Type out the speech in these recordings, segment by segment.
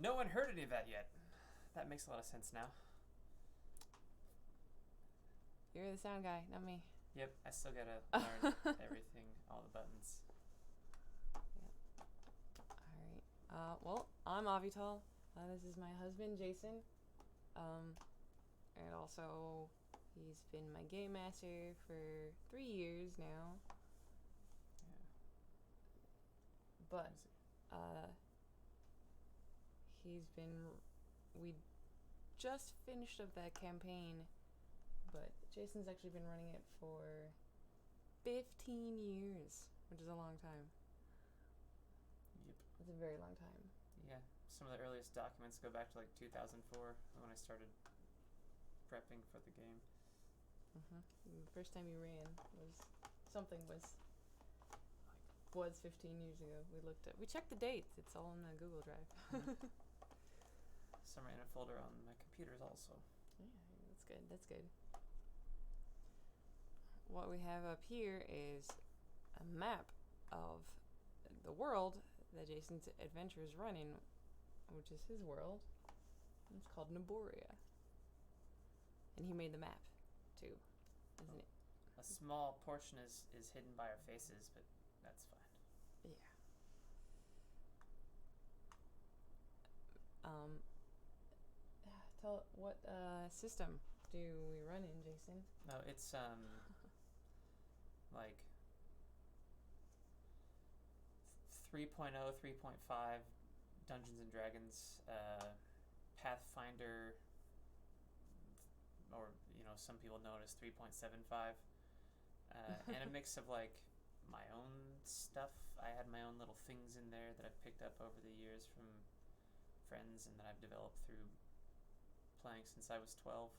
No one heard any of that yet. That makes a lot of sense now. You're the sound guy, not me. Yep, I still gotta learn everything, all the buttons. Yep. Alright. Well, I'm Avital. This is my husband, Jason. And also, he's been my game master for 3 years now. Yeah. But, we just finished up that campaign, but Jason's actually been running it for 15 years, which is a long time. Yep. It's a very long time. Yeah, some of the earliest documents go back to like 2004 when I started prepping for the game. The first time you ran was 15 years ago. We checked the dates. It's all in the Google Drive. Some are in a folder on my computers also. Yeah, that's good. What we have up here is a map of the world that Jason's adventure is running, which is his world. It's called Naboria. And he made the map, too, isn't it? A small portion is hidden by our faces, but that's fine. Yeah. Tell what system do we run in, Jason? No, it's like 3.0, 3.5 Dungeons and Dragons, Pathfinder, or some people know it as 3.75, and a mix of like my own stuff. I had my own little things in there that I've picked up over the years from friends and that I've developed through playing since I was 12.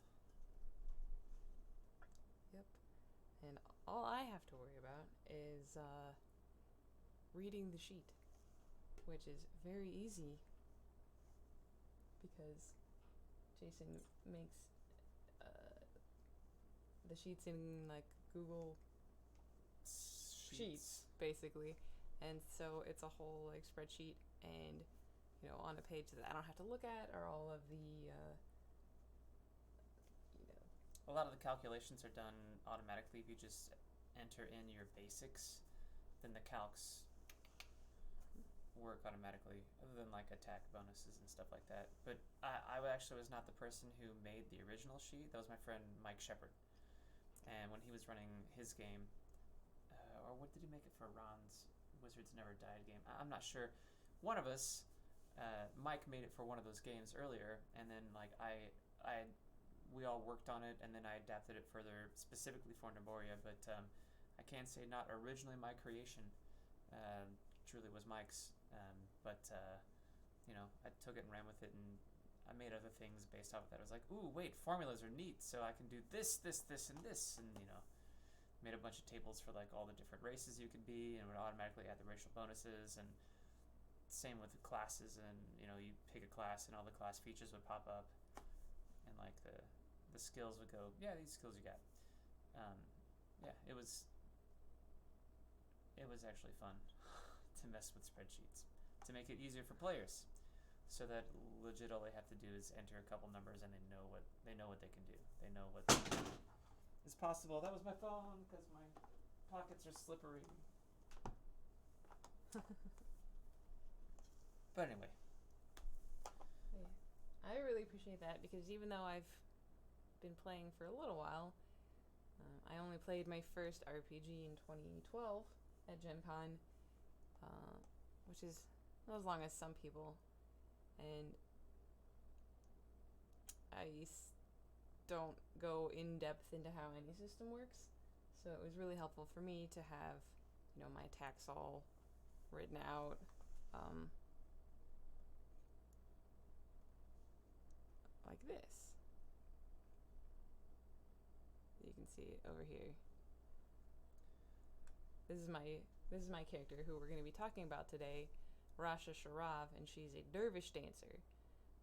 Yep. And all I have to worry about is reading the sheet, which is very easy because Jason makes the sheets in like Google Sheets basically, and so it's a whole like spreadsheet, and on a page that I don't have to look at are all of the A lot of the calculations are done automatically. If you just enter in your basics, then the calcs work automatically, other than like attack bonuses and stuff like that. But I actually was not the person who made the original sheet. That was my friend Mike Shepard. And when he was running his game, or what did he make it for Ron's Wizards Never Died game? I'm not sure. One of us, Mike made it for one of those games earlier, and then like we all worked on it, and then I adapted it further specifically for Naboria. But I can say not originally my creation. Truly was Mike's. But I took it and ran with it, and I made other things based off of that. I was like, ooh, wait, formulas are neat, so I can do this, and this, and made a bunch of tables for like all the different races you could be, and would automatically add the racial bonuses, and same with the classes, and you pick a class and all the class features would pop up, and like the skills would go, yeah, these skills you got. It was actually fun to mess with spreadsheets, to make it easier for players, so that legit all they have to do is enter a couple numbers and they know what they can do. They know what is possible. That was my phone because my pockets are slippery. But anyway. Yeah. I really appreciate that, because even though I've been playing for a little while, I only played my first RPG in 2012 at Gen Con, which is not as long as some people, and I don't go in depth into how any system works, so it was really helpful for me to have my attacks all written out, like this. You can see it over here. This is my character who we're going to be talking about today, Rasha Sharav, and she's a dervish dancer.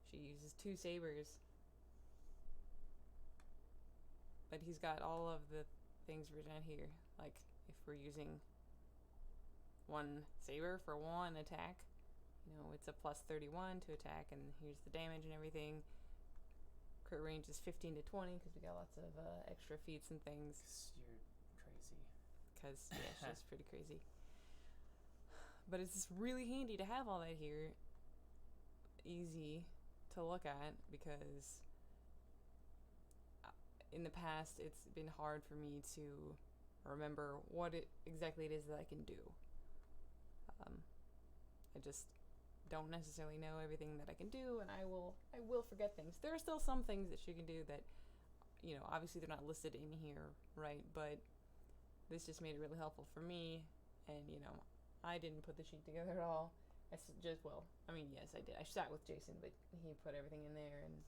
She uses 2 sabers, but he's got all of the things written down here. Like if we're using 1 saber for 1 attack, it's a plus 31 to attack, and here's the damage and everything. Crit range is 15 to 20 because we got lots of extra feats and things. You're crazy. Because, yeah, it's just pretty crazy. But it's really handy to have all that here. Easy to look at because in the past it's been hard for me to remember what exactly it is that I can do. I just don't necessarily know everything that I can do, and I will forget things. There are still some things that she can do that, obviously they're not listed in here, right? But this just made it really helpful for me, and I didn't put the sheet together at all. Yes, I did. I sat with Jason, but he put everything in there, and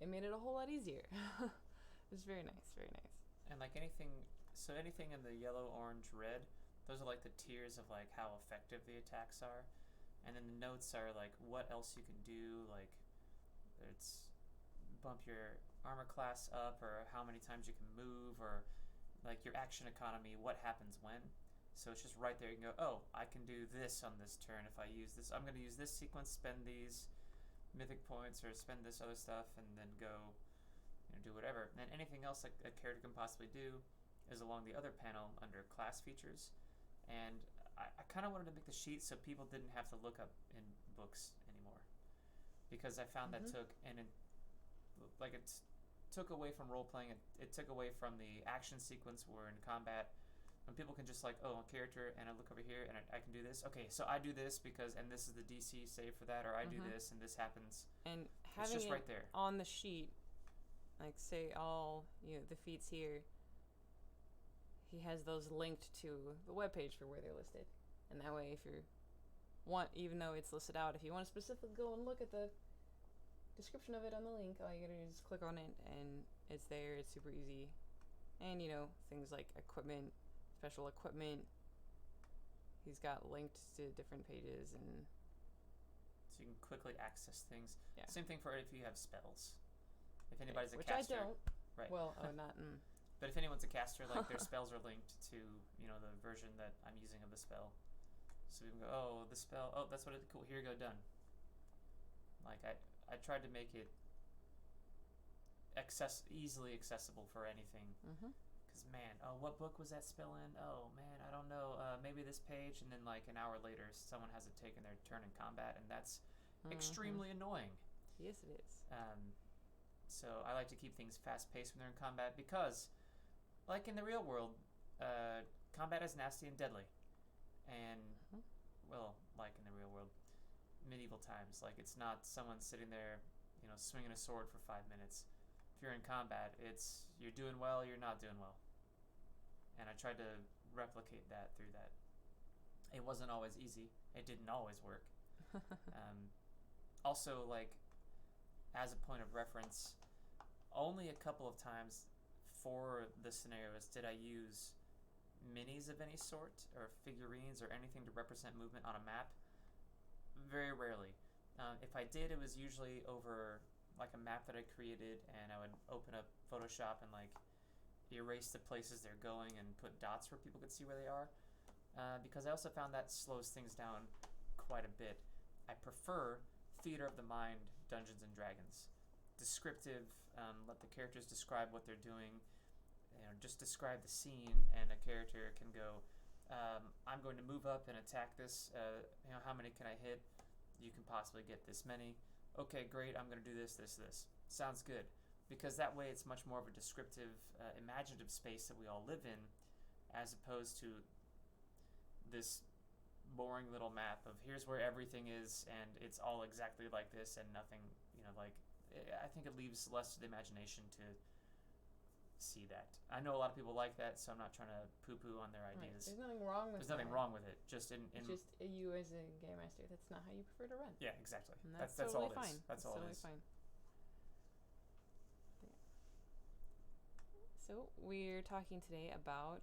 it made it a whole lot easier. It was very nice, very nice. And like anything in the yellow, orange, red, those are like the tiers of like how effective the attacks are. And then the notes are like what else you can do, like it's bump your armor class up, or how many times you can move, or like your action economy, what happens when. So it's just right there. You can go, oh, I can do this on this turn if I use this. I'm going to use this sequence, spend these mythic points, or spend this other stuff, and then go do whatever. And anything else like a character can possibly do is along the other panel under class features. And I kind of wanted to make the sheet so people didn't have to look up in books anymore, because I found that took away from role playing. It took away from the action sequence where we're in combat, when people can just like, oh, a character, and I look over here and I can do this. Okay, so I do this and this is the DC save for that, or I do this and this happens. And it's having just it right there on the sheet, like say all the feats here. He has those linked to the webpage for where they're listed. And that way, if you want, even though it's listed out, if you want to specifically go and look at the description of it on the link, all you gotta do is click on it, and it's there. It's super easy. And, things like equipment, special equipment, he's got linked to different pages, and so you can quickly access things. Yeah. Same thing for if you have spells. If anybody's a which caster. I don't. Right. Well, not... But if anyone's a caster, like their spells are linked to, the version that I'm using of the spell. So we can go, oh, the spell, oh, that's what it, cool, here you go, done. Like I tried to make it easily accessible for anything. Because man, oh, what book was that spell in? Oh man, I don't know, maybe this page, and then like an hour later someone hasn't taken their turn in combat, and that's extremely annoying. Yes, it is. So I like to keep things fast-paced when they're in combat, because like in the real world, combat is nasty and deadly. And, well, like in the real world, medieval times, like it's not someone sitting there, swinging a sword for 5 minutes. If you're in combat, it's you're doing well, you're not doing well. And I tried to replicate that through that. It wasn't always easy. It didn't always work. Also, like, as a point of reference, only a couple of times for the scenarios did I use minis of any sort, or figurines, or anything to represent movement on a map. Very rarely. If I did, it was usually over like a map that I created, and I would open up Photoshop and like erase the places they're going and put dots where people could see where they are. Because I also found that slows things down quite a bit. I prefer theater of the mind Dungeons and Dragons. Descriptive, let the characters describe what they're doing. Just describe the scene, and a character can go, I'm going to move up and attack this. How many can I hit? You can possibly get this many. Okay, great, I'm going to do this. Sounds good. Because that way it's much more of a descriptive, imaginative space that we all live in, as opposed to this boring little map of here's where everything is, and it's all exactly like this, and nothing, I think it leaves less to the imagination to see that. I know a lot of people like that, so I'm not trying to poo-poo on their ideas. Right. There's nothing wrong with There's nothing wrong with it. Just in just you as a game master, that's not how you prefer to run. Yeah, exactly. And That's totally all it fine. is. That's all totally it is. Fine. So we're talking today about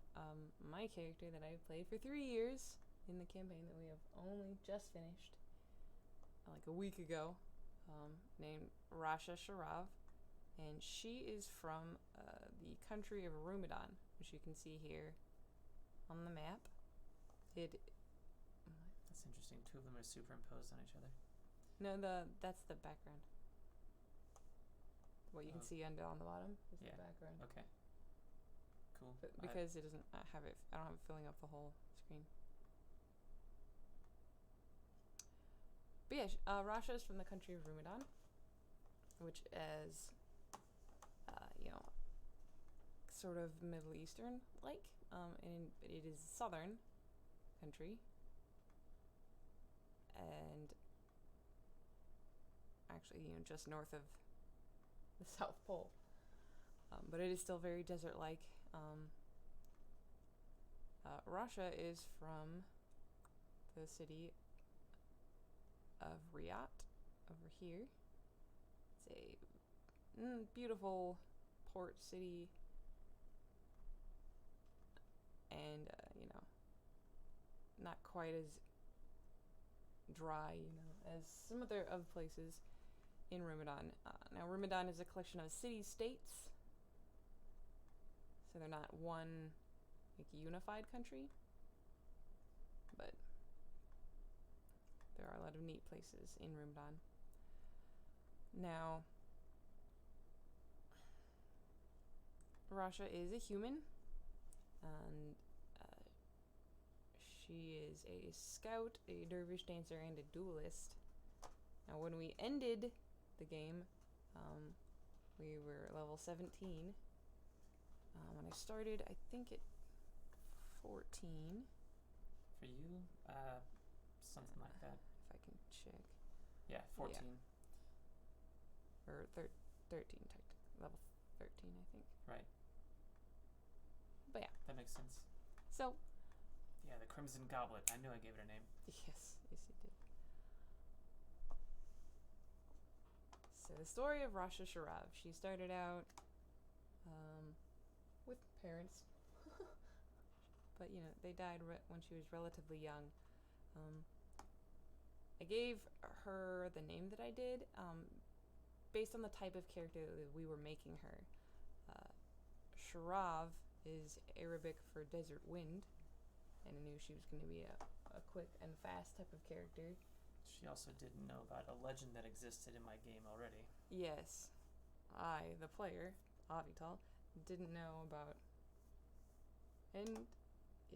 my character that I've played for 3 years in the campaign that we have only just finished, like a week ago, named Rasha Sharav. And she is from the country of Rumadon, which you can see here on the map. It That's interesting. Two of them are superimposed on each other. No, that's the background. What you can see on the bottom is the background. Okay. Cool. But because it doesn't have it, I don't have it filling up the whole screen. But yeah, Rasha is from the country of Rumadan, which is, sort of Middle Eastern like, and it is a southern country, and actually, just north of the South Pole. But it is still very desert-like. Rasha is from the city of Riyadh, over here. It's a beautiful port city, and not quite as dry, as some other places in Rumadan. Now, Rumadan is a collection of city-states, so they're not one unified country, but there are a lot of neat places in Rumadan. Now, Rasha is a human, and she is a scout, a dervish dancer, and a duelist. Now, when we ended the game, we were level 17. When I started, I think at 14. For you, something like that. If I can check. Yeah, 14. Yeah. Or 13, level 13, I think. Right. But yeah. That makes sense. So. Yeah, the Crimson Goblet. I knew I gave it a name. Yes, you did. So the story of Rasha Sharav. She started out with parents, but they died when she was relatively young. I gave her the name that I did based on the type of character that we were making her. Sharav is Arabic for desert wind, and I knew she was going to be a quick and fast type of character. She also didn't know about a legend that existed in my game already. Yes. I, the player, Avital, didn't know about, and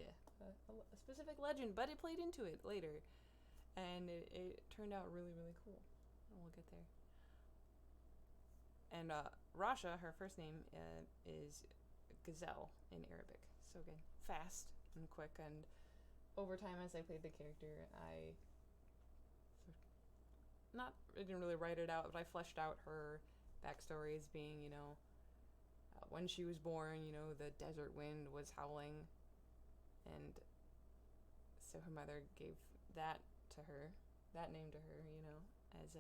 a specific legend, but it played into it later, and it turned out really, really cool. And we'll get there. And Rasha, her first name, is Gazelle in Arabic. So again, fast and quick, and over time as I played the character, I didn't really write it out, but I fleshed out her backstory as being, when she was born, the desert wind was howling, and so her mother gave that name to her, as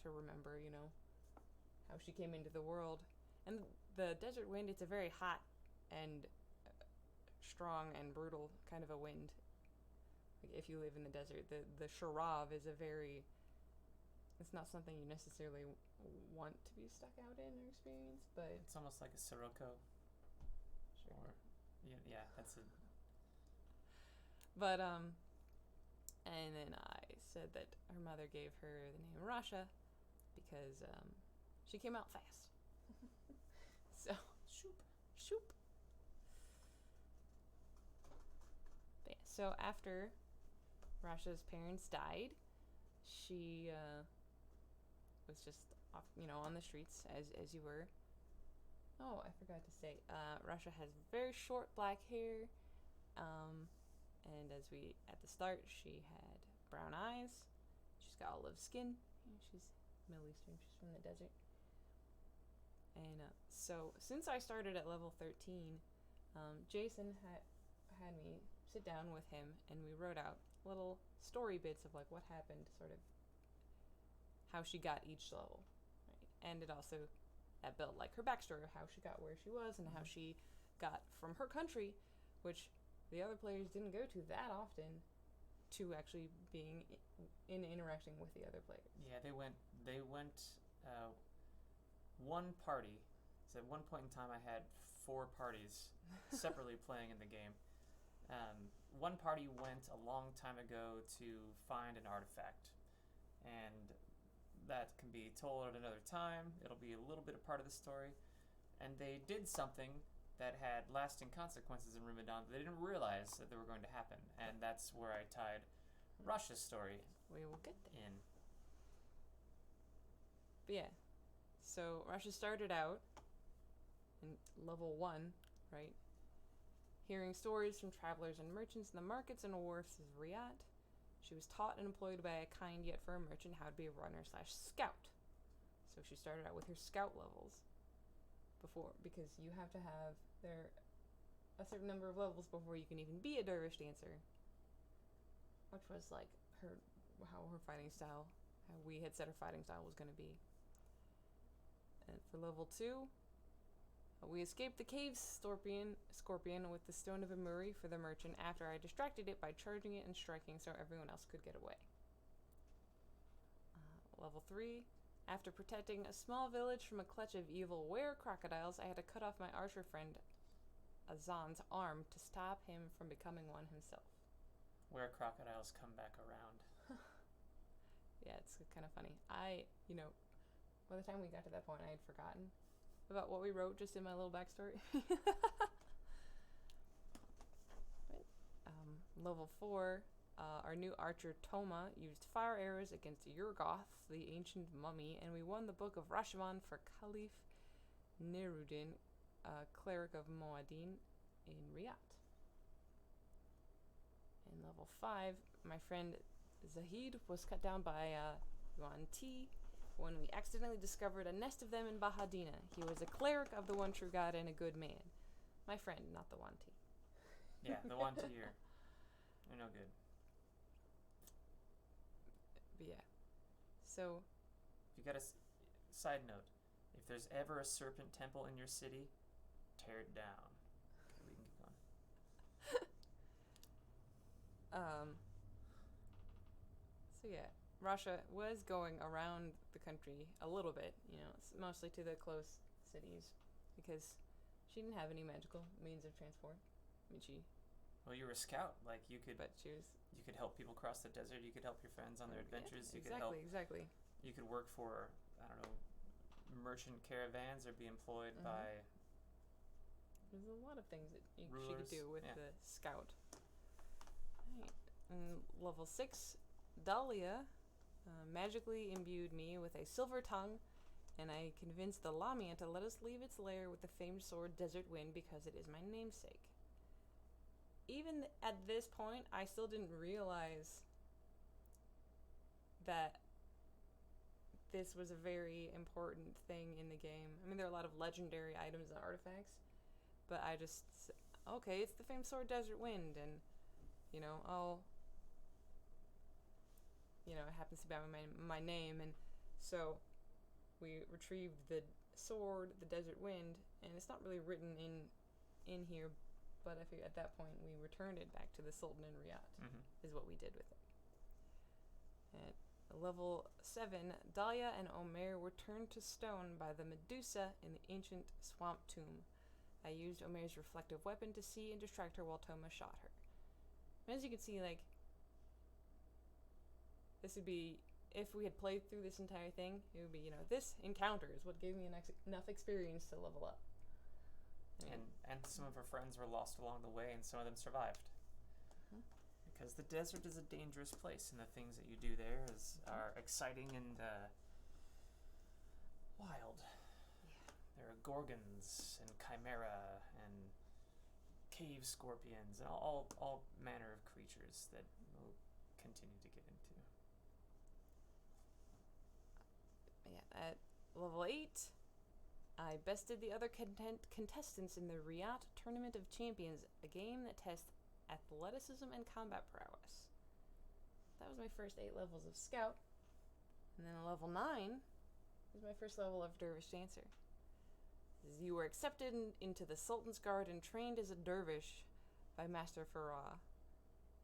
to remember, how she came into the world. And the desert wind, it's a very hot and strong and brutal kind of a wind. Like, if you live in the desert, the Sharav is it's not something you necessarily want to be stuck out in or experience, but it's almost like a Sirocco. Sure. Or yeah, that's it. But and then I said that her mother gave her the name Rasha because she came out fast. So shoop. But yeah, so after Rasha's parents died, she was just off, on the streets as you were. Oh, I forgot to say, Rasha has very short black hair, and at the start, she had brown eyes. She's got olive skin. She's Middle Eastern. She's from the desert. And so since I started at level 13, Jason had me sit down with him, and we wrote out little story bits of what happened, sort of how she got each level, right? And it also that built her backstory of how she got where she was, and how she got from her country, which the other players didn't go to that often, to actually being in interacting with the other players. Yeah, they went one party. So at one point in time, I had 4 parties separately playing in the game. one party went a long time ago to find an artifact, and that can be told at another time. It'll be a little bit a part of the story. And they did something that had lasting consequences in Rumadan that they didn't realize that they were going to happen. And that's where I tied Rasha's story We will get there. in. But yeah, so Rasha started out in level 1, right? Hearing stories from travelers and merchants in the markets and wharfs of Riyadh. She was taught and employed by a kind yet firm merchant how to be a runner/scout. So she started out with her scout levels before, because you have to have a certain number of levels before you can even be a dervish dancer, which was like how her fighting style, how we had said her fighting style was going to be. And for level 2, we escaped the cave scorpion with the stone of Amuri for the merchant after I distracted it by charging it and striking so everyone else could get away. Level 3, after protecting a small village from a clutch of evil were-crocodiles, I had to cut off my archer friend Azan's arm to stop him from becoming one himself. Where crocodiles come back around. Yeah, it's kind of funny. By the time we got to that point, I had forgotten about what we wrote just in my little backstory. Level 4, our new archer Toma used fire arrows against Yurgoth, the ancient mummy, and we won the Book of Rashomon for Caliph Nerudin, cleric of Moadin in Riyadh. In level 5, my friend Zahid was cut down by Yuan Ti when we accidentally discovered a nest of them in Bahadina. He was a cleric of the one true God and a good man. My friend, not the Yuan Ti. Yeah, the one to year. They're no good. But yeah. So, If you got a side note, if there's ever a serpent temple in your city, tear it down. Okay, we can keep going. So yeah, Rasha was going around the country a little bit, mostly to the close cities, because she didn't have any magical means of transport. I mean, Well, you were a scout. Like, you could help people cross the desert. You could help your friends on their adventures. Yeah, exactly. You could work for, I don't know, merchant caravans or be employed by. There's a lot of things that she rulers. could do with Yeah. the scout. Right. And level 6, Dahlia magically imbued me with a silver tongue, and I convinced the Lamia to let us leave its lair with the famed sword Desert Wind because it is my namesake. Even at this point, I still didn't realize that this was a very important thing in the game. I mean, there are a lot of legendary items and artifacts, but I just, okay, it's the famed sword Desert Wind, and, it happens to be my name, and so we retrieved the sword, the Desert Wind, and it's not really written in here, but I figured at that point we returned it back to the Sultan in Riyadh, is what we did with it. At level 7, Dahlia and Omer were turned to stone by the Medusa in the ancient swamp tomb. I used Omer's reflective weapon to see and distract her while Toma shot her. And as you can see, this would be, if we had played through this entire thing, it would be, this encounter is what gave me enough experience to level up. And some of her friends were lost along the way, and some of them survived. Because the desert is a dangerous place, and the things that you do there are exciting and wild. Yeah. There are gorgons and chimera and cave scorpions and all manner of creatures that we'll continue to get into. Yeah, at level 8, I bested the other contestants in the Riyadh Tournament of Champions, a game that tests athleticism and combat prowess. That was my first 8 levels of Scout. And then level 9 was my first level of Dervish Dancer. You were accepted into the Sultan's Guard and trained as a dervish by Master Farah.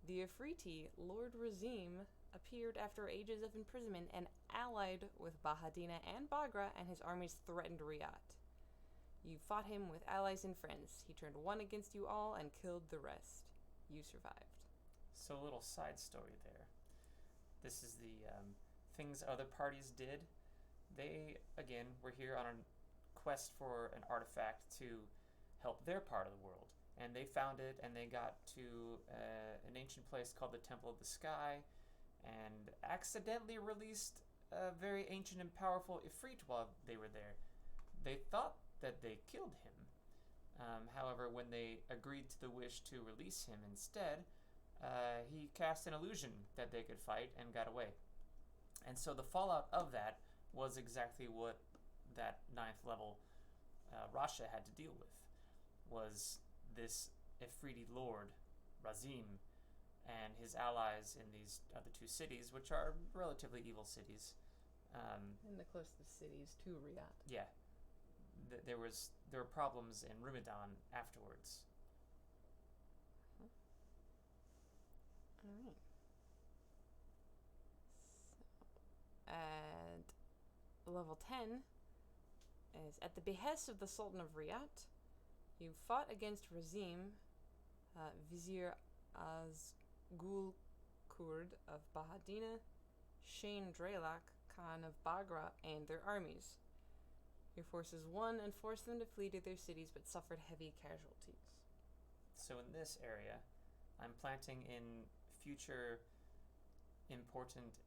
The Afriti, Lord Razim, appeared after ages of imprisonment and allied with Bahadina and Bagra, and his armies threatened Riyadh. You fought him with allies and friends. He turned one against you all and killed the rest. You survived. So a little side story there. This is the things other parties did. They, again, were here on a quest for an artifact to help their part of the world. And they found it, and they got to an ancient place called the Temple of the Sky, and accidentally released a very ancient and powerful Ifrit while they were there. They thought that they killed him. However, when they agreed to the wish to release him instead, he cast an illusion that they could fight and got away. And so the fallout of that was exactly what that 9th level Rasha had to deal with, was this Ifriti lord, Razim, and his allies in these other 2 cities, which are relatively evil cities. And the closest cities to Riyadh. Yeah. There were problems in Rumadan afterwards. Alright. So, at level 10 is at the behest of the Sultan of Riyadh, you fought against Razim, Vizier Azgul Kurd of Bahadina, Shane Draylak, Khan of Bagra, and their armies. Your forces won and forced them to flee to their cities, but suffered heavy casualties. So in this area, I'm planting in future important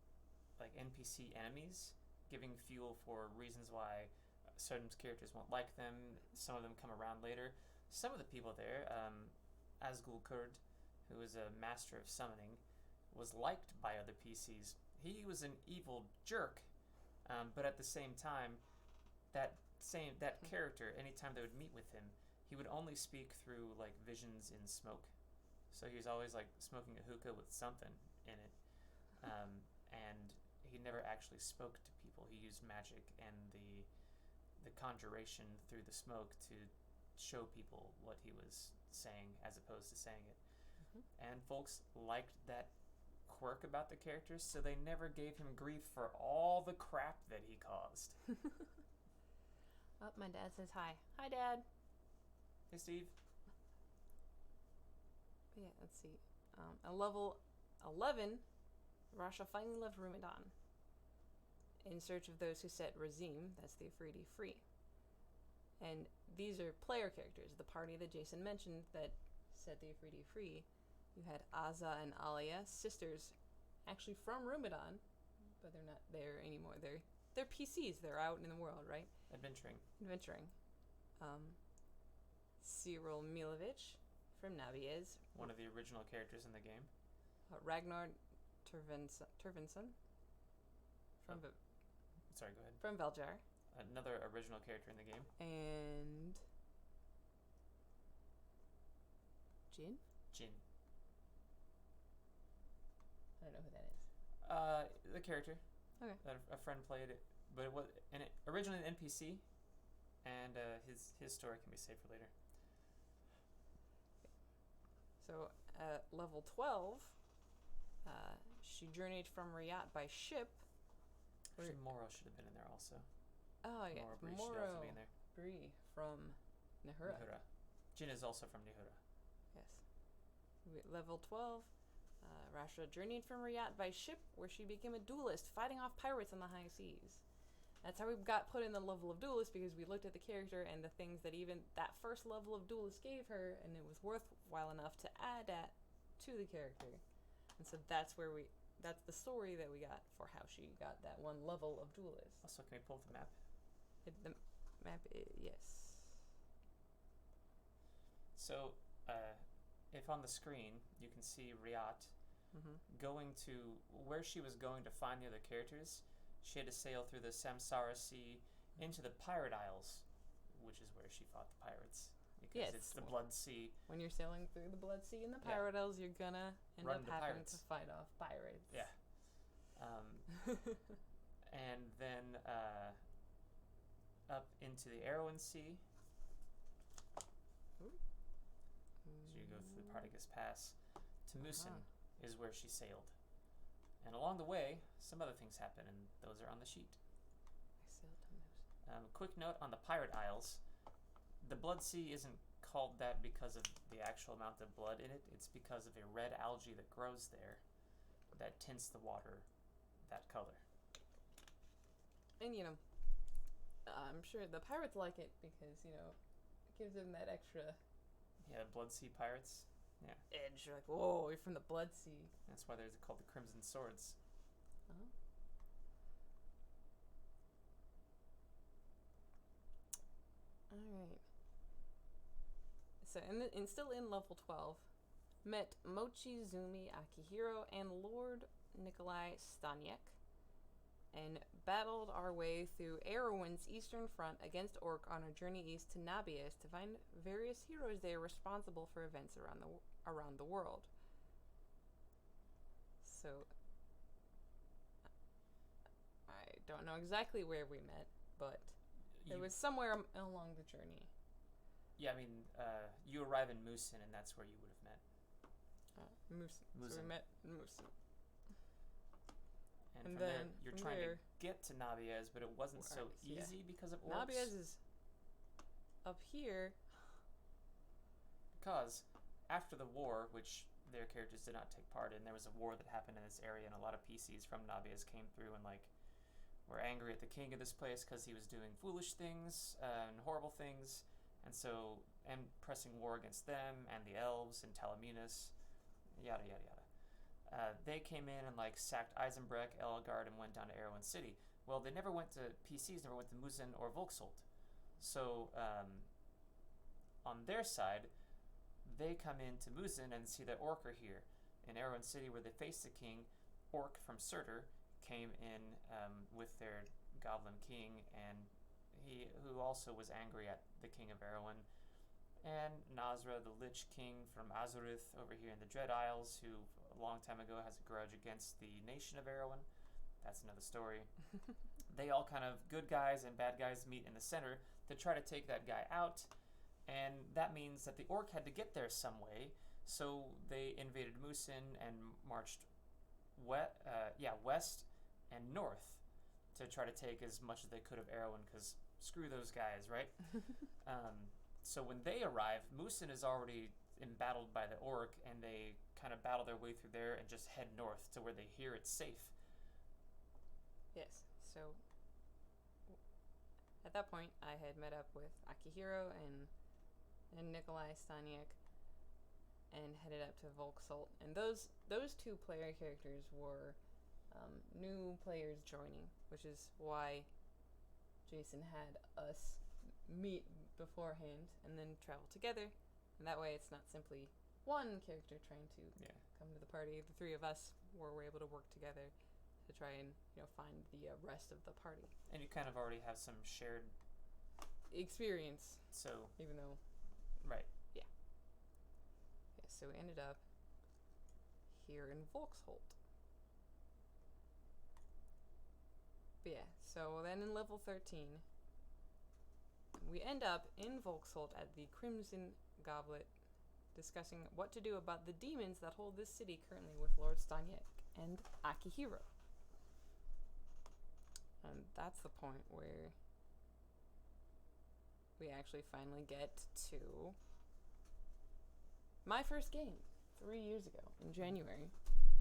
like NPC enemies, giving fuel for reasons why certain characters won't like them. Some of them come around later. Some of the people there, Azgul Kurd, who is a master of summoning, was liked by other PCs. He was an evil jerk, but at the same time, that character, anytime they would meet with him, he would only speak through like visions in smoke. So he was always like smoking a hookah with something in it, and he never actually spoke to people. He used magic and the conjuration through the smoke to show people what he was saying as opposed to saying it. And folks liked that quirk about the characters, so they never gave him grief for all the crap that he caused. Oh, my dad says hi. Hi, Dad. Hey, Steve. But yeah, let's see. At level 11, Rasha finally left Rumadan in search of those who set Razim, that's the Afridi, free. And these are player characters, the party that Jason mentioned that set the Afridi free. You had Azza and Alia, sisters, actually from Rumadan, but they're not there anymore. They're PCs. They're out in the world, right? Adventuring. Cyril Milovich from Naviez. One of the original characters in the game. Ragnar Turvinson from Sorry, go ahead. from Veljar. Another original character in the game. And Jin? Jin. I don't know who that is. The character. Okay. That a friend played it, but it was originally an NPC, and his story can be saved for later. So at level 12, she journeyed from Riyadh by ship. Actually, Moro should have been in there also. Oh yeah, Moro Bree should also be in there. Bree from Nahura. Jin is also from Nahura. Yes. Level 12, Rasha journeyed from Riyadh by ship, where she became a duelist, fighting off pirates on the high seas. That's how we got put in the level of duelist, because we looked at the character and the things that even that first level of duelist gave her, and it was worthwhile enough to add that to the character. And so that's the story that we got for how she got that one level of duelist. Also, can we pull up the map? The map, yes. So, if on the screen you can see Riyadh going to where she was going to find the other characters, she had to sail through the Samsara Sea into the Pirate Isles, which is where she fought the pirates. Because it's the Blood Sea. When you're sailing through the Blood Sea in the Pirate Isles, you're gonna end up having to fight off pirates. Yeah. And then up into the Arrowan Sea. So you go through the Partagas Pass to Musin is where she sailed. And along the way, some other things happen, and those are on the sheet. I sailed to Musin. Quick note on the Pirate Isles. The Blood Sea isn't called that because of the actual amount of blood in it. It's because of a red algae that grows there that tints the water that color. And, I'm sure the pirates like it because, it gives them that extra Yeah, Blood Sea Pirates. Yeah. edge. You're like, whoa, you're from the Blood Sea. That's why they're called the Crimson Swords. Uh-huh. Alright. So, still in level 12, met Mochizumi Akihiro and Lord Nikolai Staniek, and battled our way through Erewhon's eastern front against Orc on our journey east to Nabias to find various heroes there responsible for events around the world. So, I don't know exactly where we met, but it was somewhere along the journey. Yeah, I mean, you arrive in Musin, and that's where you would have met. Musin. So we met in Musin. And from there, you're trying to get to Nabiez, but it wasn't so easy because of orcs. Nabiez is up here. Because after the war, which their characters did not take part in, there was a war that happened in this area, and a lot of PCs from Nabiez came through and were angry at the king of this place because he was doing foolish things and horrible things, and pressing war against them and the elves and Talaminus, yada yada yada. They came in and sacked Eisenbreck, Elgard, and went down to Erewhon City. Well, they never went to PCs, never went to Musin or Volksholt. So on their side, they come into Musin and see that Orc are here. In Erewhon City, where they face the king, Orc from Surtur came in with their goblin king, and who also was angry at the king of Erewhon. And Nazra, the Lich King from Azurith over here in the Dread Isles, who a long time ago has a grudge against the nation of Erewhon. That's another story. They all kind of, good guys and bad guys, meet in the center to try to take that guy out. And that means that the Orc had to get there some way. So they invaded Musin and marched west and north to try to take as much as they could of Erewhon, because screw those guys, right? So when they arrive, Musin is already embattled by the Orc, and they kind of battle their way through there and just head north to where they hear it's safe. Yes, so at that point, I had met up with Akihiro and Nikolai Staniek and headed up to Volksholt. And those two player characters were new players joining, which is why Jason had us meet beforehand and then travel together. And that way it's not simply one character trying to come to the party. The three of us were able to work together to try and find the rest of the party. And you kind of already have some shared experience. So even though, right, yeah. So we ended up here in Volksholt. But yeah, so then in level 13, we end up in Volksholt at the Crimson Goblet, discussing what to do about the demons that hold this city currently with Lord Staniek and Akihiro. And that's the point where we actually finally get to my first game 3 years ago in January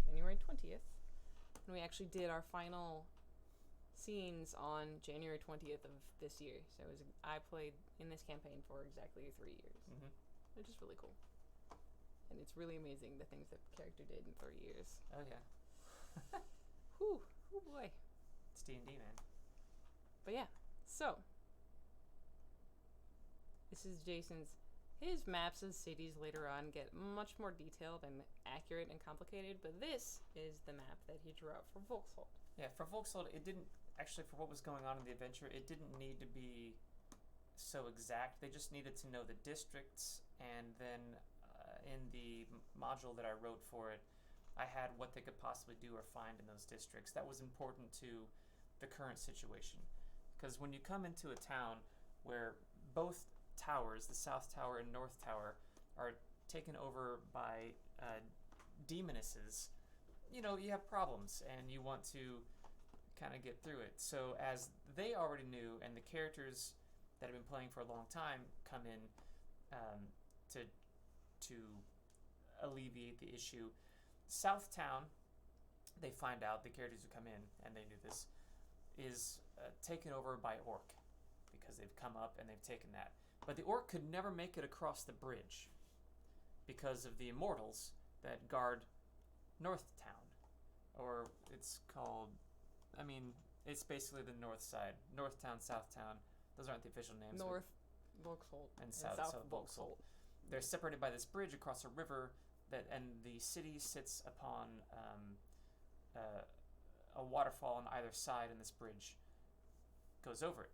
20th. And we actually did our final scenes on January 20th of this year. So I played in this campaign for exactly 3 years, which is really cool. And it's really amazing the things that the character did in 3 years. Oh yeah. Whew, oh boy. It's D&D, man. But yeah, so this is Jason's. His maps of cities later on get much more detailed and accurate and complicated, but this is the map that he drew out for Volksholt. Yeah, for Volksholt, it didn't actually, for what was going on in the adventure, it didn't need to be so exact. They just needed to know the districts, and then in the module that I wrote for it, I had what they could possibly do or find in those districts. That was important to the current situation. Because when you come into a town where both towers, the South Tower and North Tower, are taken over by demonesses, you have problems, and you want to kind of get through it. So as they already knew, and the characters that have been playing for a long time come in, to alleviate the issue. Southtown, they find out, the characters who come in, and they knew this, is taken over by Orc, because they've come up and they've taken that. But the Orc could never make it across the bridge because of the Immortals that guard Northtown. Or it's called, I mean, it's basically the north side. Northtown, Southtown, those aren't the official names. North Volksholt and South Volksholt. They're separated by this bridge across a river, and the city sits upon a waterfall on either side, and this bridge goes over it.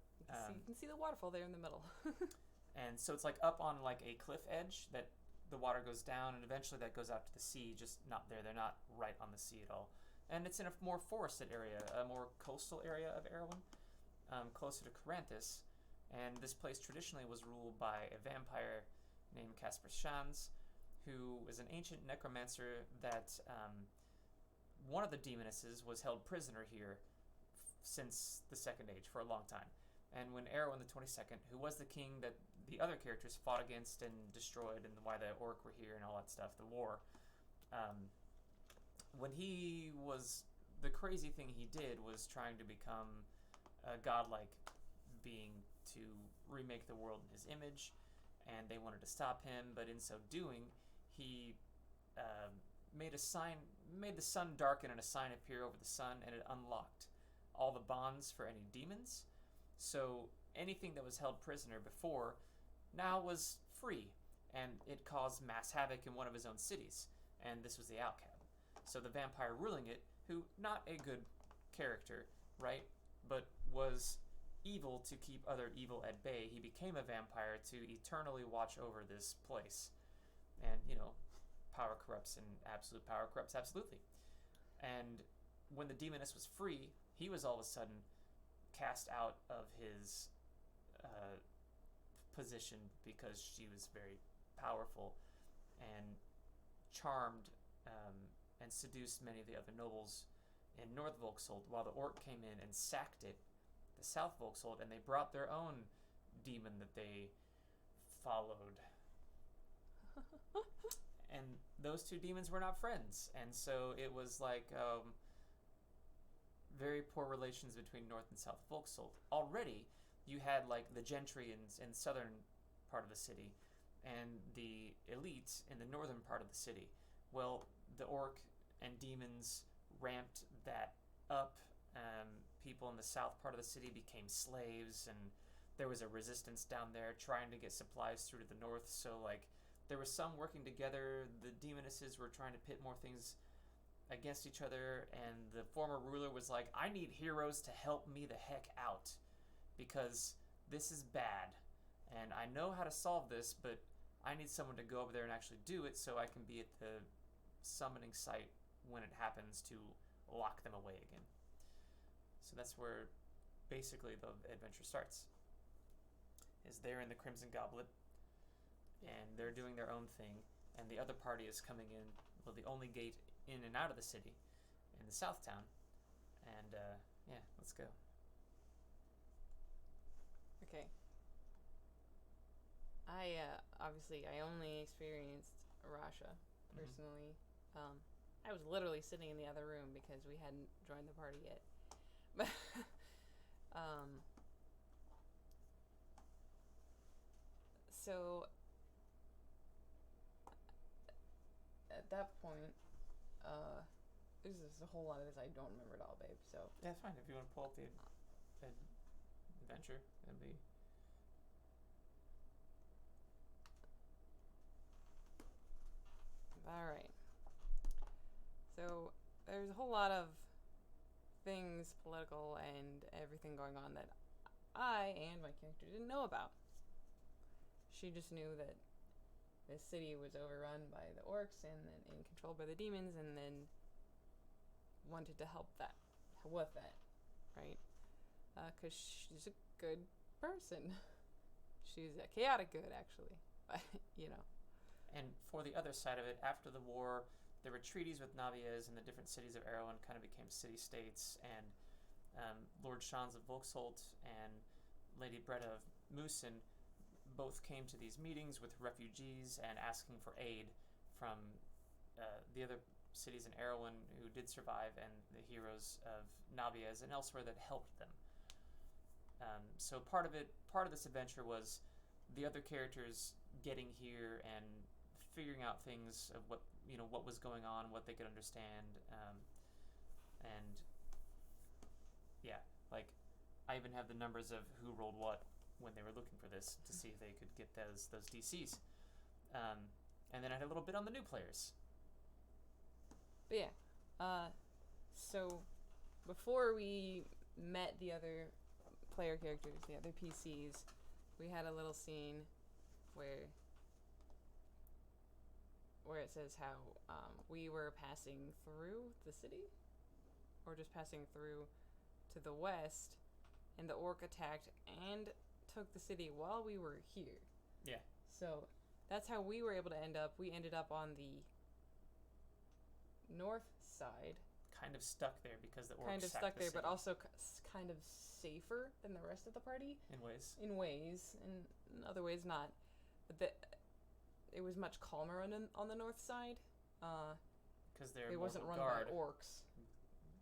You can see the waterfall there in the middle. And so it's like up on like a cliff edge that the water goes down, and eventually that goes out to the sea, just not there. They're not right on the sea at all. And it's in a more forested area, a more coastal area of Erewhon, closer to Corinthus. And this place traditionally was ruled by a vampire named Casper Shans, who was an ancient necromancer that one of the demonesses was held prisoner here since the Second Age for a long time. And when Erewhon the 22nd, who was the king that the other characters fought against and destroyed, and why the Orc were here and all that stuff, the war, when he was, the crazy thing he did was trying to become a godlike being to remake the world in his image, and they wanted to stop him, but in so doing, he made the sun darken and a sign appear over the sun, and it unlocked all the bonds for any demons. So anything that was held prisoner before now was free, and it caused mass havoc in one of his own cities, and this was the Outcast. So the vampire ruling it, who, not a good character, right, but was evil to keep other evil at bay, he became a vampire to eternally watch over this place. And, power corrupts, and absolute power corrupts absolutely. And when the demoness was free, he was all of a sudden cast out of his position because she was very powerful and charmed and seduced many of the other nobles in North Volksholt, while the Orc came in and sacked it, the South Volksholt, and they brought their own demon that they followed. And those two demons were not friends, and so it was like very poor relations between North and South Volksholt. Already, you had like the gentry in southern part of the city, and the elite in the northern part of the city. Well, the Orc and demons ramped that up. People in the south part of the city became slaves, and there was a resistance down there trying to get supplies through to the north. So like there was some working together. The demonesses were trying to pit more things against each other, and the former ruler was like, I need heroes to help me the heck out because this is bad, and I know how to solve this, but I need someone to go over there and actually do it so I can be at the summoning site when it happens to lock them away again. So that's where basically the adventure starts. Is they're in the Crimson Goblet, and they're doing their own thing, and the other party is coming in, well, the only gate in and out of the city in the South Town, and let's go. Okay. I obviously I only experienced Rasha personally. I was literally sitting in the other room because we hadn't joined the party yet. But so at that point, there's just a whole lot of this I don't remember at all, babe. So Yeah, it's fine if you want to pull up the adventure. That'd be. all right. So there's a whole lot of things, political and everything going on that I and my character didn't know about. She just knew that the city was overrun by the orcs and controlled by the demons, and then wanted to help with that, right? Because she's a good person. She's a chaotic good, actually, but And for the other side of it, after the war, there were treaties with Navies, and the different cities of Erewhon kind of became city-states, and Lord Shans of Volksholt and Lady Breda of Moosin both came to these meetings with refugees and asking for aid from the other cities in Erewhon who did survive and the heroes of Nabiez and elsewhere that helped them. So part of this adventure was the other characters getting here and figuring out things of what was going on, what they could understand, and yeah, like I even have the numbers of who rolled what when they were looking for this to see if they could get those DCs, and then I had a little bit on the new players. But yeah, so before we met the other player characters, the other PCs, we had a little scene where it says how we were passing through the city, or just passing through to the west, and the orc attacked and took the city while we were here. Yeah. So that's how we were able to end up. We ended up on the north side. Kind of stuck there because the orcs kind of stuck there, the but also kind of safer than the rest of the party. In ways. And in other ways not. But it was much calmer on the north side. Because it wasn't run by orcs.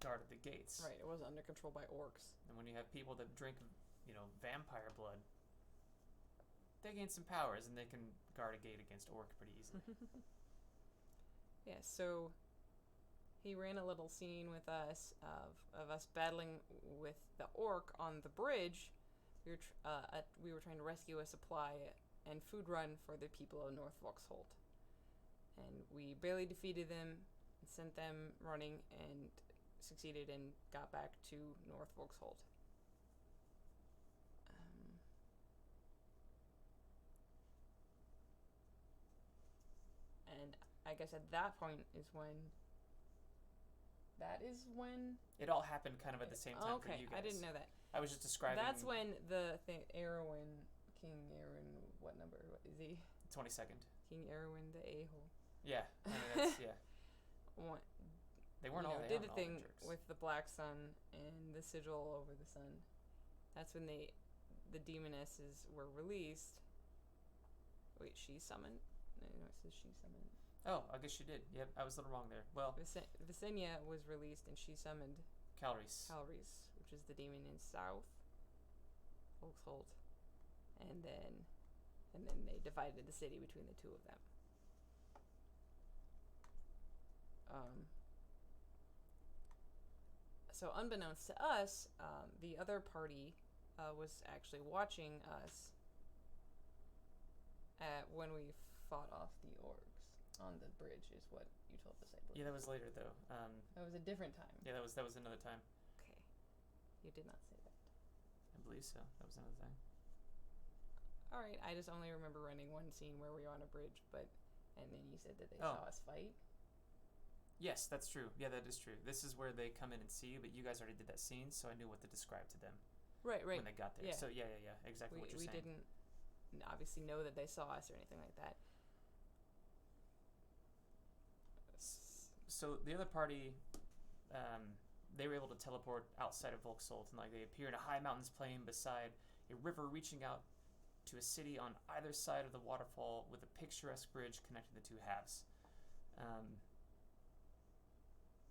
Guarded the gates. Right, it wasn't under control by orcs. And when you have people that drink, vampire blood, they gain some powers and they can guard a gate against orc pretty easily. Yeah, so he ran a little scene with us of us battling with the orc on the bridge. We were trying to rescue a supply and food run for the people of North Volksholt. And we barely defeated them, and sent them running, and succeeded and got back to North Volksholt. And I guess at that point is when... It all happened kind of at the same time for you guys. I didn't know that. I was just describing... That's when the thing... King Erwin... What number is he? 22nd. King Erwin the a-hole. Yeah. I mean, that's... Yeah. They weren't all... did the thing with the Black Sun and the sigil over the sun. That's when the demonesses were released. Wait, she summoned? No, it says she summoned. Oh, I guess she did. Yep, I was a little wrong there. Well, Visenya was released, and she summoned Calrys, which is the demon in South Volksholt, and then they divided the city between the two of them. So unbeknownst to us, the other party was actually watching us when we fought off the orcs on the bridge, is what you told us, I believe. Yeah, that was later, though. That was a different time. Yeah, that was another time. Okay. You did not say that. I believe so. That was another time. All right. I just only remember running one scene where we were on a bridge, and then you said that they saw us fight. Yes, that's true. Yeah, that is true. This is where they come in and see you, but you guys already did that scene, so I knew what to describe to them. Right. When they got there. Yeah. So, yeah. Exactly what you're saying. We didn't obviously know that they saw us or anything like that. So the other party, they were able to teleport outside of Volksholt, and they appear in a high mountains plain beside a river reaching out to a city on either side of the waterfall with a picturesque bridge connecting the two halves.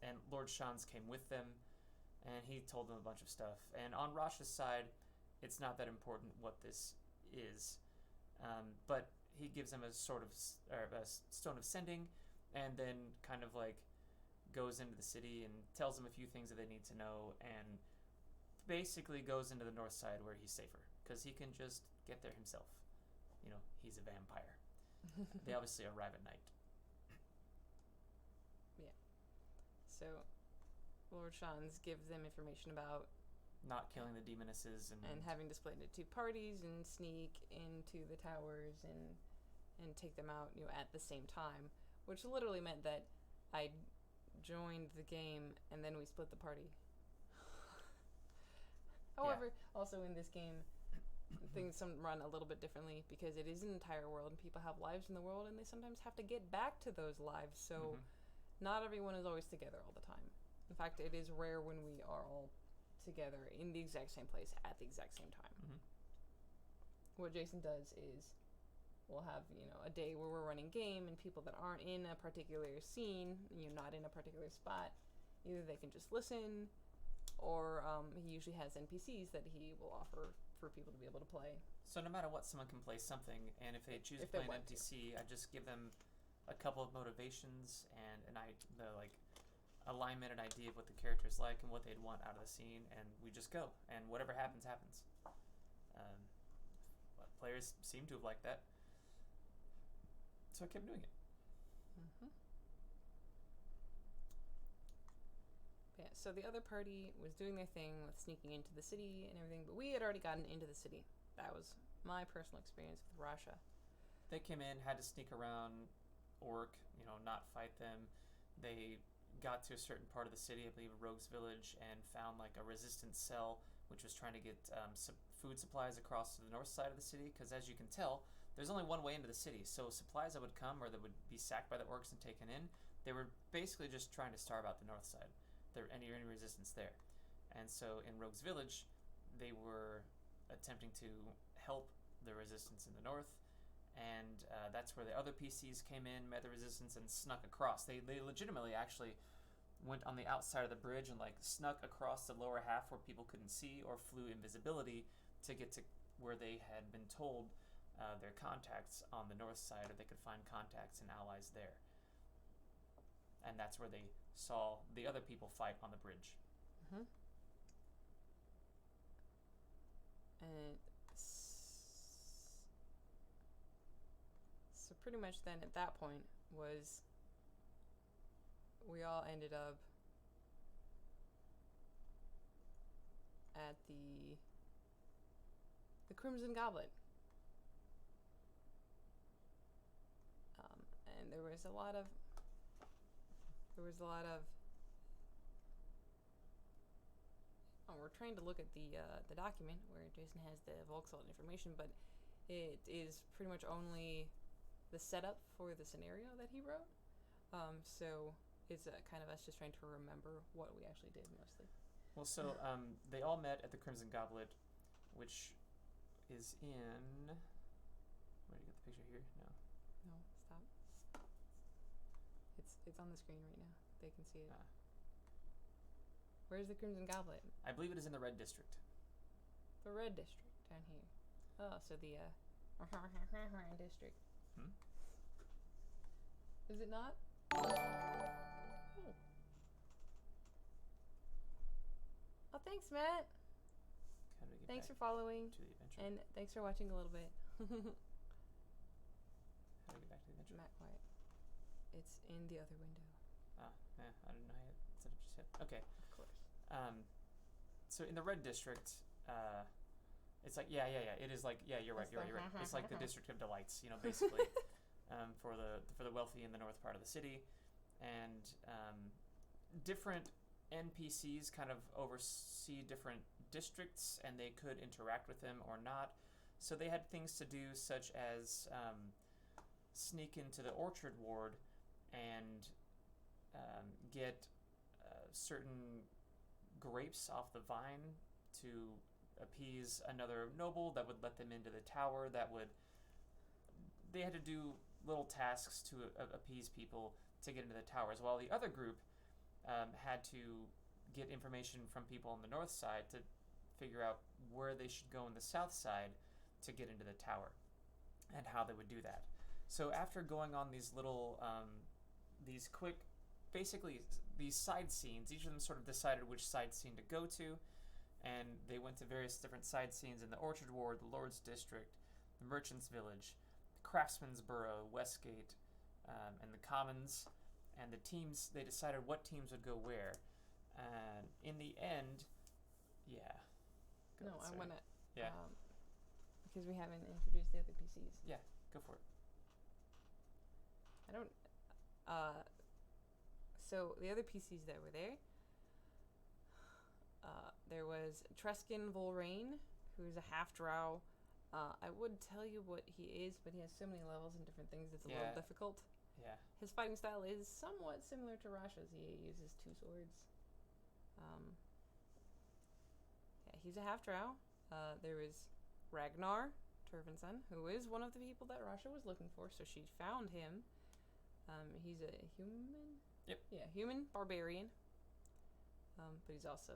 And Lord Shans came with them, and he told them a bunch of stuff. And on Rasha's side, it's not that important what this is, but he gives them a sort of a stone of sending, and then kind of goes into the city and tells them a few things that they need to know, and basically goes into the north side where he's safer because he can just get there himself. He's a vampire. They obviously arrive at night. Yeah. So Lord Shans gives them information about not killing the demonesses and having to split into two parties and sneak into the towers and take them out at the same time, which literally meant that I joined the game and then we split the party. However, also in this game, things run a little bit differently because it is an entire world and people have lives in the world and they sometimes have to get back to those lives. So not everyone is always together all the time. In fact, it is rare when we are all together in the exact same place at the exact same time. what Jason does is we'll have, a day where we're running game and people that aren't in a particular scene, not in a particular spot, either they can just listen or he usually has NPCs that he will offer for people to be able to play. So no matter what, someone can play something, and if they choose to play an NPC, I just give them a couple of motivations and the alignment and idea of what the character is like and what they'd want out of the scene, and we just go, and whatever happens, happens. Players seem to have liked that, so I kept doing it. Mm-hmm. Yeah, so the other party was doing their thing with sneaking into the city and everything, but we had already gotten into the city. That was my personal experience with Rasha. They came in, had to sneak around Orc, not fight them. They got to a certain part of the city, I believe a rogue's village, and found like a resistance cell, which was trying to get food supplies across to the north side of the city, because as you can tell, there's only one way into the city, so supplies that would come or that would be sacked by the orcs and taken in, they were basically just trying to starve out the north side. There any resistance there. And so in Rogue's Village, they were attempting to help the resistance in the north, and that's where the other PCs came in, met the resistance, and snuck across. They legitimately actually went on the outside of the bridge and snuck across the lower half where people couldn't see, or flew invisibility to get to where they had been told their contacts on the north side, or they could find contacts and allies there. And that's where they saw the other people fight on the bridge. Mm-hmm. And so pretty much then at that point was we all ended up at the Crimson Goblet. And there was a lot of we're trying to look at the document where Jason has the Volksholt information, but it is pretty much only the setup for the scenario that he wrote. So it's kind of us just trying to remember what we actually did mostly. Well, so they all met at the Crimson Goblet, which is in... Where do you get the picture here? No. No, stop. It's on the screen right now. They can see it. Where's the Crimson Goblet? I believe it is in the Red District. The Red District, down here. Oh, so the district. Is it not? Oh. Oh, thanks, Matt. How do we get Thanks back for following. to the adventure? And thanks for watching a little bit. How do we get back to the adventure? Matt, quiet. It's in the other window. I didn't know how you said it just yet. Okay. Of course. So in the Red District, it's like yeah. It is like you're right. It's like the District of Delights, basically, for the wealthy in the north part of the city, and different NPCs kind of oversee different districts, and they could interact with them or not. So they had things to do, such as sneak into the Orchard Ward and get certain grapes off the vine to appease another noble that would let them into the tower. They had to do little tasks to appease people to get into the towers, while the other group had to get information from people on the north side to figure out where they should go on the south side to get into the tower, and how they would do that. So after going on these little these quick, basically these side scenes, each of them sort of decided which side scene to go to, and they went to various different side scenes in the Orchard Ward, the Lord's District, the Merchant's Village, the Craftsman's Borough, Westgate, and the Commons, and the teams, they decided what teams would go where. And in the end, No, I want to... Yeah. Because we haven't introduced the other PCs. Yeah, go for it. I don't... So, the other PCs that were there, there was Treskin Volrain, who's a half-drow. I would tell you what he is, but he has so many levels and different things, it's a little difficult. Yeah. His fighting style is somewhat similar to Rasha's. He uses 2 swords. He's a half-drow. There was Ragnar, Turvinson, who is one of the people that Rasha was looking for. So she found him. He's a human. Yep. Yeah, human barbarian. But he's also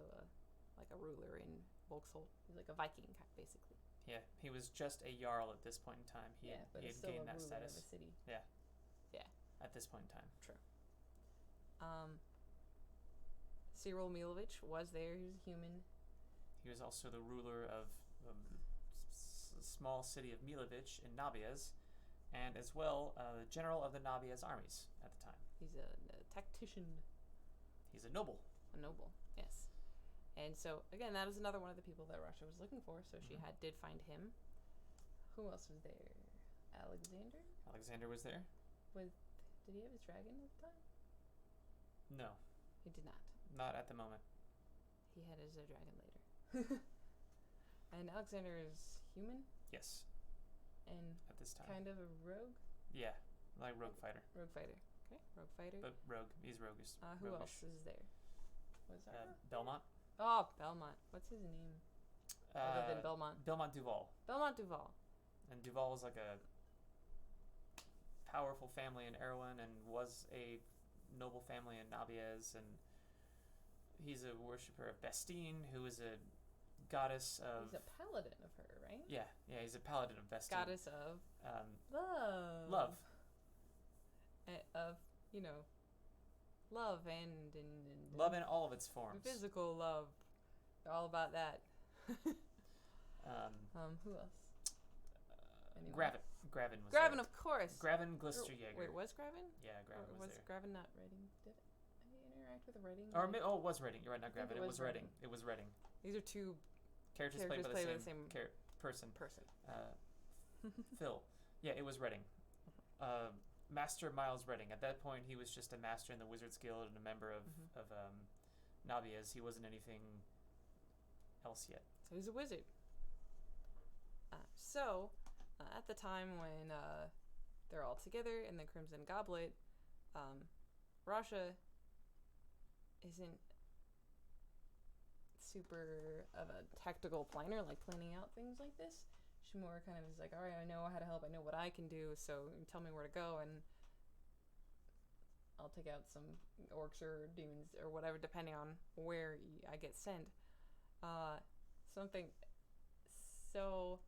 like a ruler in Volksholt. He's like a Viking, basically. Yeah, he was just a jarl at this point in time. He had still gained a that ruler status. of a city. Yeah. Yeah. At this point in time. True. Cyril Milovich was there. He was a human. He was also the ruler of the small city of Milovich in Nabiez, and as well the general of the Nabiez armies at the time. He's a tactician. He's a noble. A noble, yes. And so, again, that is another one of the people that Rasha was looking for, so she did find him. Who else was there? Alexander? Alexander was there? Did he have his dragon at the time? No. He did not. Not at the moment. He had his dragon later. And Alexander is human? Yes. And at this time. Kind of a rogue? Yeah, like rogue fighter. Rogue fighter. Okay, rogue fighter. But rogue. He's roguish. Who else is there? Was Belmont. Oh, Belmont. What's his name? Other than Belmont. Belmont Duval. Belmont Duval. And Duval was like a powerful family in Erwin and was a noble family in Nabiez, and he's a worshipper of Bastine, who is a goddess of... He's a paladin of her, right? Yeah, he's a paladin of Bastine. Goddess of... love. Love. Of, love and love in all of its forms. Physical love. They're all about that. Who else? Gravin. Gravin was Gravin, there. of course. Gravin Glisterjaeger. Wait, was Gravin? Yeah, Gravin was there. Was Gravin not Reading? Did he interact with Reading? Or it was Reading. You're right, not Gravin. It was Reading. It was Reading. These are two characters played by the same person. Phil. Yeah, it was Reading. Master Miles Reading. At that point, he was just a master in the Wizards Guild and a member of Nabiez. He wasn't anything else yet. So he's a wizard. At the time when they're all together in the Crimson Goblet, Rasha isn't super of a tactical planner, like planning out things like this. She more kind of is like, all right, I know how to help. I know what I can do, so tell me where to go, and I'll take out some orcs or demons or whatever, depending on where I get sent. So,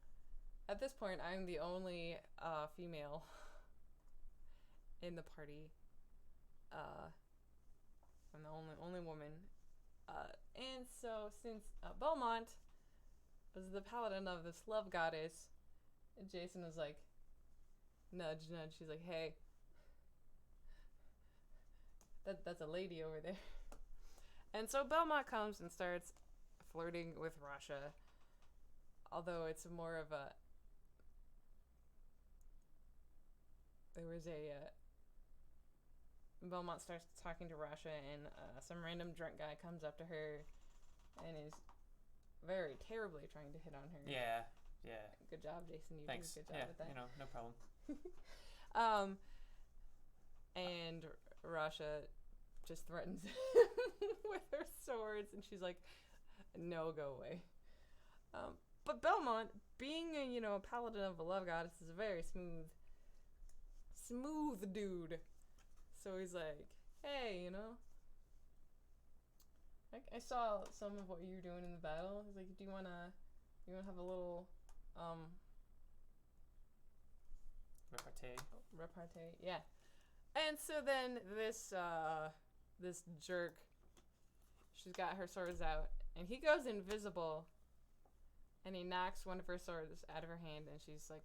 at this point, I'm the only female in the party. I'm the only woman. And so, since Belmont was the paladin of this love goddess, Jason was like, nudge, nudge. She's like, hey, that's a lady over there. And so Belmont comes and starts flirting with Rasha, although it's more of a... There was Belmont starts talking to Rasha, and some random drunk guy comes up to her and is very terribly trying to hit on her. Yeah. Good job, Jason. You Thanks. did a good job with that. No problem. And Rasha just threatens him with her swords, and she's like, no, go away. But Belmont, being a paladin of a love goddess, is a very smooth dude. So he's like, hey, I saw some of what you were doing in the battle. He's like, do you wanna have a little repartee? Yeah. And so then this jerk, she's got her swords out, and he goes invisible, and he knocks one of her swords out of her hand, and she's like,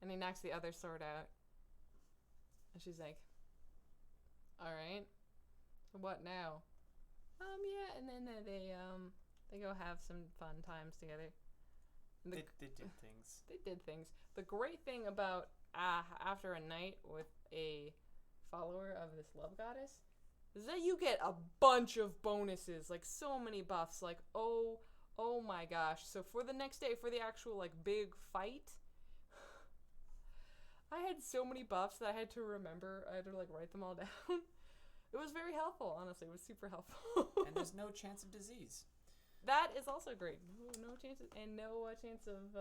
and he knocks the other sword out, and she's like, all right, so what now? Yeah, and then they go have some fun times together. They did things. They did things. The great thing about after a night with a follower of this love goddess is that you get a bunch of bonuses, like so many buffs, like oh my gosh. So for the next day, for the actual like big fight, I had so many buffs that I had to remember. I had to like write them all down. It was very helpful, honestly. It was super helpful. And there's no chance of disease. That is also great. No chance, and no chance of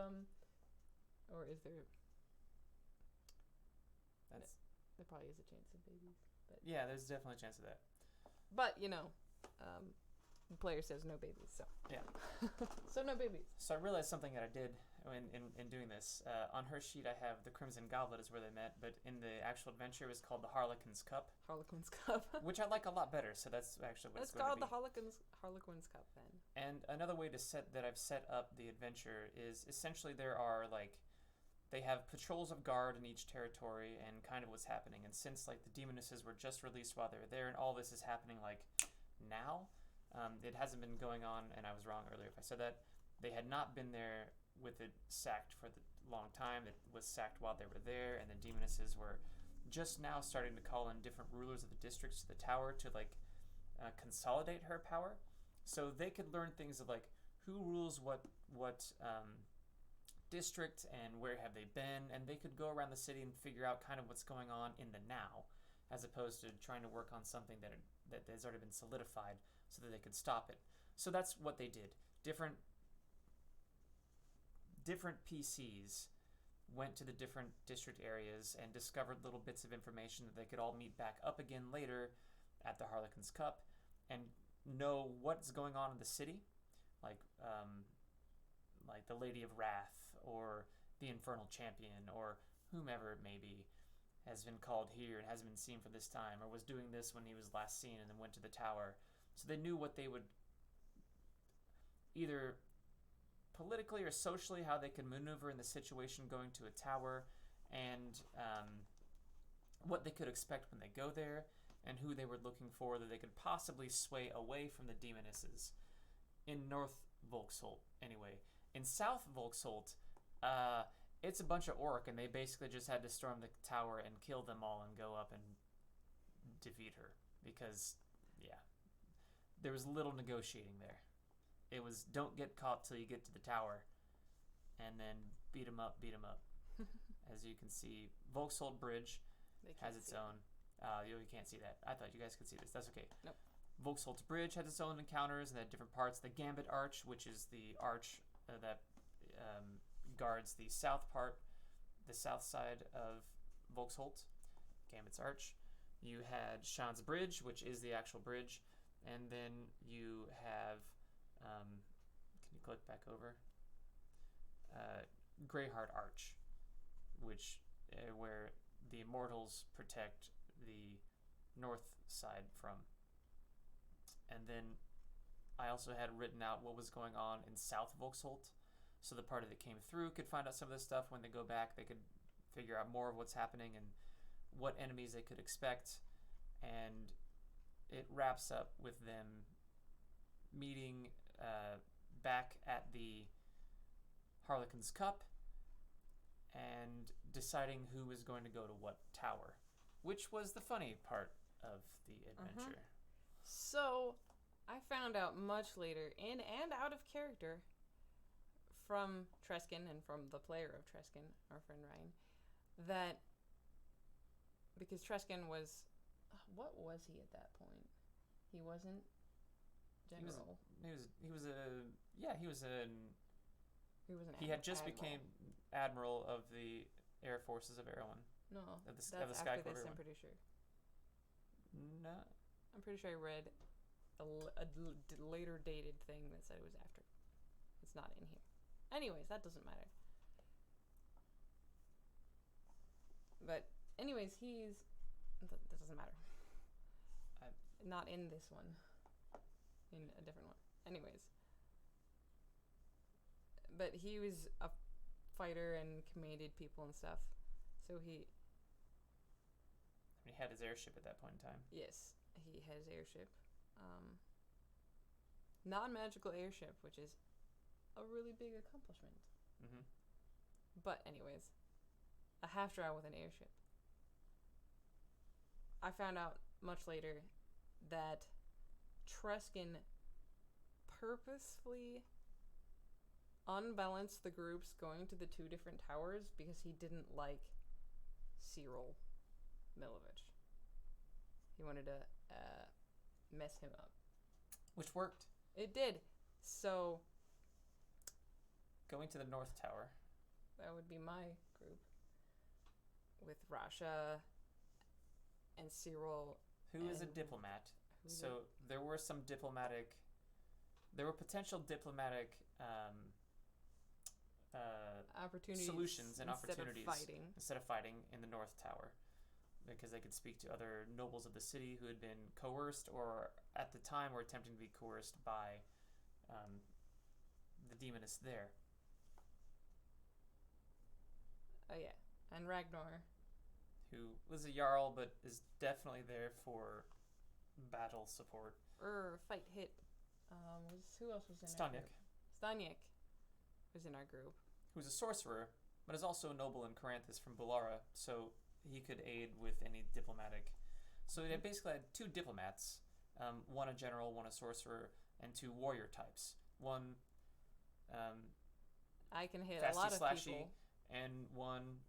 Or is there? That's There probably is a chance of babies. But yeah. There's definitely a chance of that. But the player says no babies, so Yeah. so no babies. So I realized something that I did in doing this. On her sheet, I have the Crimson Goblet is where they met, but in the actual adventure, it was called the Harlequin's Cup, Harlequin's Cup. which I like a lot better. So that's actually what It's it's going called to the Harlequin's Cup then. And another way I've set up the adventure is essentially there are they have patrols of guard in each territory and kind of what's happening. And since like the demonesses were just released while they were there, and all this is happening like now, it hasn't been going on. And I was wrong earlier if I said that. They had not been there with it sacked for the long time. It was sacked while they were there, and the demonesses were just now starting to call in different rulers of the districts to the tower to consolidate her power, so they could learn things of like who rules what district and where have they been, and they could go around the city and figure out kind of what's going on in the now, as opposed to trying to work on something that has already been solidified so that they could stop it. So that's what they did. Different PCs went to the different district areas and discovered little bits of information that they could all meet back up again later at the Harlequin's Cup and know what's going on in the city, like the Lady of Wrath or the Infernal Champion or whomever it may be has been called here and hasn't been seen for this time, or was doing this when he was last seen and then went to the tower. So they knew what they would either politically or socially, how they could maneuver in the situation going to a tower, and what they could expect when they go there, and who they were looking for that they could possibly sway away from the demonesses. In North Volksholt, anyway. In South Volksholt, it's a bunch of orc, and they basically just had to storm the tower and kill them all and go up and defeat her. Because, yeah, there was little negotiating there. It was don't get caught till you get to the tower, and then beat 'em up. As you can see, Volksholt Bridge has its own. You can't see that. I thought you guys could see this. That's okay. Nope. Volksholt Bridge has its own encounters and they had different parts. The Gambit Arch, which is the arch that guards the south part, the south side of Volksholt, Gambit's Arch. You had Shan's Bridge, which is the actual bridge, and then you have. Can you click back over? Greyheart Arch, which where the immortals protect the north side from. And then I also had written out what was going on in South Volksholt, so the party that came through could find out some of this stuff. When they go back, they could figure out more of what's happening and what enemies they could expect. And it wraps up with them meeting back at the Harlequin's Cup and deciding who was going to go to what tower, which was the funny part of the adventure. So I found out much later, in and out of character, from Treskin and from the player of Treskin, our friend Ryan, that because Treskin was, what was he at that point? He wasn't general. He was an He had just admiral. became admiral of the air forces of Erewhon. No, Of the that's Sky after Court this. of I'm Erewhon. pretty sure. No, I'm pretty sure I read a later dated thing that said it was after. It's not in here. Anyways, that doesn't matter. But anyways, that doesn't matter. Not in this one. In a different one. Anyways. But he was a fighter and commanded people and stuff. So he had his airship at that point in time. Yes, he has airship. Non-magical airship, which is a really big accomplishment. Mm-hmm. But anyways, a half-drow with an airship. I found out much later that Treskin purposefully unbalanced the groups going to the two different towers because he didn't like Cyril Milovich. He wanted to mess him up. Which worked. It did. So going to the North Tower. that would be my group. With Rasha and Cyril. Who is a diplomat. So there were potential diplomatic opportunities solutions and opportunities instead of fighting in the North Tower, because they could speak to other nobles of the city who had been coerced or at the time were attempting to be coerced by the demonists there. Oh yeah, and Ragnar, who was a Jarl but is definitely there for battle support. Fight hit. Who else was in Stanyek. our group? Stanyek was in our group. Who's a sorcerer, but is also a noble in Caranthus from Bulara, so he could aid with any diplomatic. So they basically had 2 diplomats, one a general, one a sorcerer, and 2 warrior types. One I can hit fasty, a lot of slashy, people. and one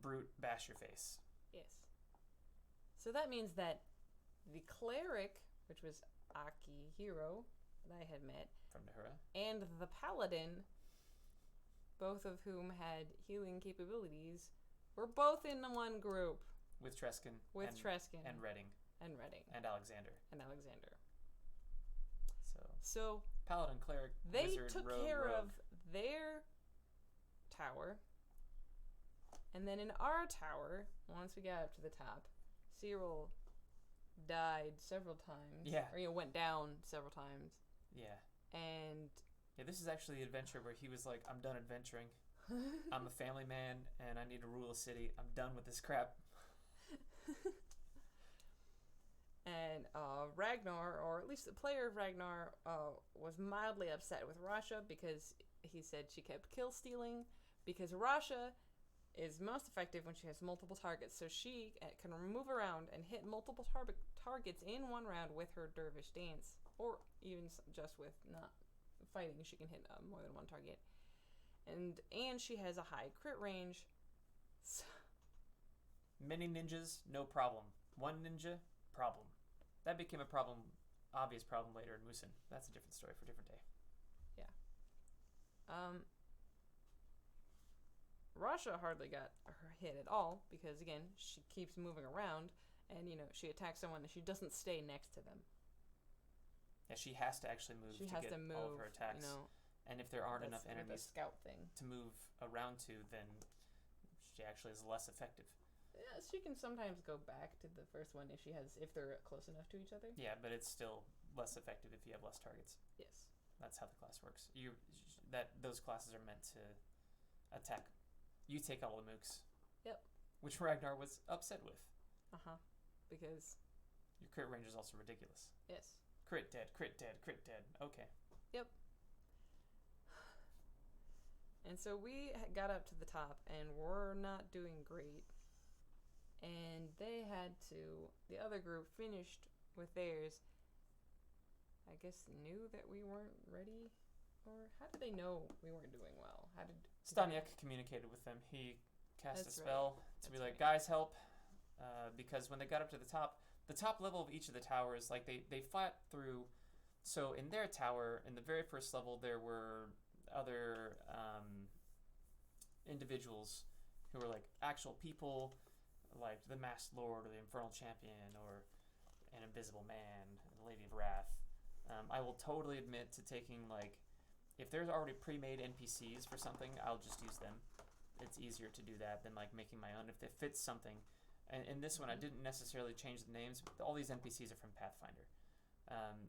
brute bash your face. Yes. So that means that the cleric, which was Akihiro, that I had met, from Nahura, and the paladin, both of whom had healing capabilities, were both in one group. With Treskin. And Redding. And Redding. And Alexander. So paladin, cleric, they wizard, took rogue, care of their tower. And then in our tower, once we got up to the top, Cyril died several times. Yeah. Or went down several times. Yeah. And yeah, this is actually the adventure where he was like, I'm done adventuring. I'm a family man and I need to rule a city. I'm done with this crap. And Ragnar, or at least the player of Ragnar, was mildly upset with Rasha because he said she kept kill stealing, because Rasha is most effective when she has multiple targets, so she can move around and hit multiple targets in one round with her dervish dance, or even just with not fighting, she can hit more than one target. And she has a high crit range. So many ninjas, no problem. One ninja, problem. That became a problem, obvious problem later in Musin. That's a different story for a different day. Yeah. Rasha hardly got her hit at all because, again, she keeps moving around and, she attacks someone and she doesn't stay next to them. Yeah, she has to actually move to get all of her attacks. And if there aren't enough enemies to move around to, then she actually is less effective. Yeah, she can sometimes go back to the first one if they're close enough to each other. Yeah, but it's still less effective if you have less targets. Yes. That's how the class works. Those classes are meant to attack. You take all the mooks. Yep. Which Ragnar was upset with. Because your crit range is also ridiculous. Yes. Crit dead, crit dead, crit dead. Okay. Yep. And so we got up to the top and we're not doing great. And the other group finished with theirs. I guess knew that we weren't ready? Or how did they know we weren't doing well? Stanyek communicated with them. He cast a spell to be like, guys, help. Because when they got up to the top level of each of the towers, like they fought through. So in their tower, in the very first level, there were other individuals who were like actual people, like the Masked Lord or the Infernal Champion or an Invisible Man, the Lady of Wrath. I will totally admit to taking, like, if there's already pre-made NPCs for something, I'll just use them. It's easier to do that than like making my own if it fits something. And in this one, I didn't necessarily change the names. But all these NPCs are from Pathfinder.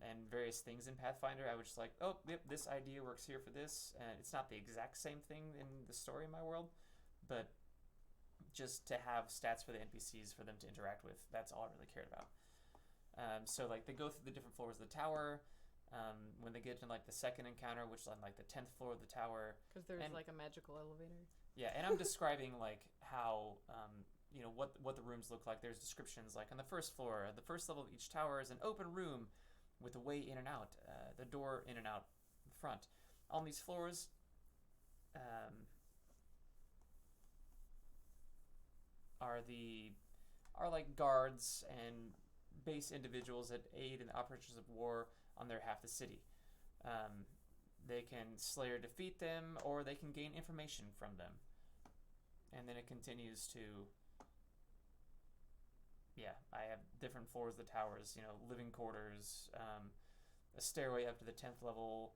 And various things in Pathfinder, I was just like, oh, yep, this idea works here for this. And it's not the exact same thing in the story in my world, but just to have stats for the NPCs for them to interact with, that's all I really cared about. So like they go through the different floors of the tower. When they get to like the second encounter, which is on like the 10th floor of the tower, because there's like a magical elevator. Yeah, and I'm describing like how what the rooms look like. There's descriptions like on the first floor, the first level of each tower is an open room with a way in and out, the door in and out the front. On these floors, are like guards and base individuals that aid in the operations of war on their half the city. They can slay or defeat them, or they can gain information from them. And then it continues to, yeah, I have different floors of the towers, living quarters, a stairway up to the 10th level,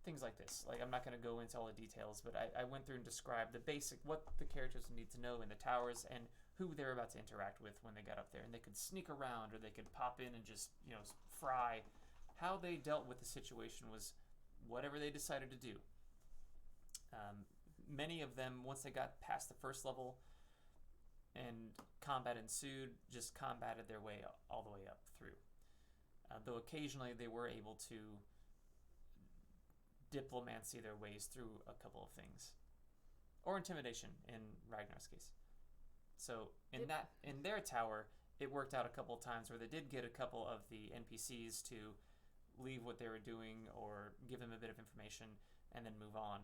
things like this. Like, I'm not going to go into all the details, but I went through and described the basic, what the characters need to know in the towers and who they're about to interact with when they got up there. And they could sneak around, or they could pop in and just, fry. How they dealt with the situation was whatever they decided to do. Many of them, once they got past the first level and combat ensued, just combated their way all the way up through. Though occasionally they were able to diplomancy their ways through a couple of things. Or intimidation in Ragnar's case. So in their tower, it worked out a couple of times where they did get a couple of the NPCs to leave what they were doing or give them a bit of information and then move on,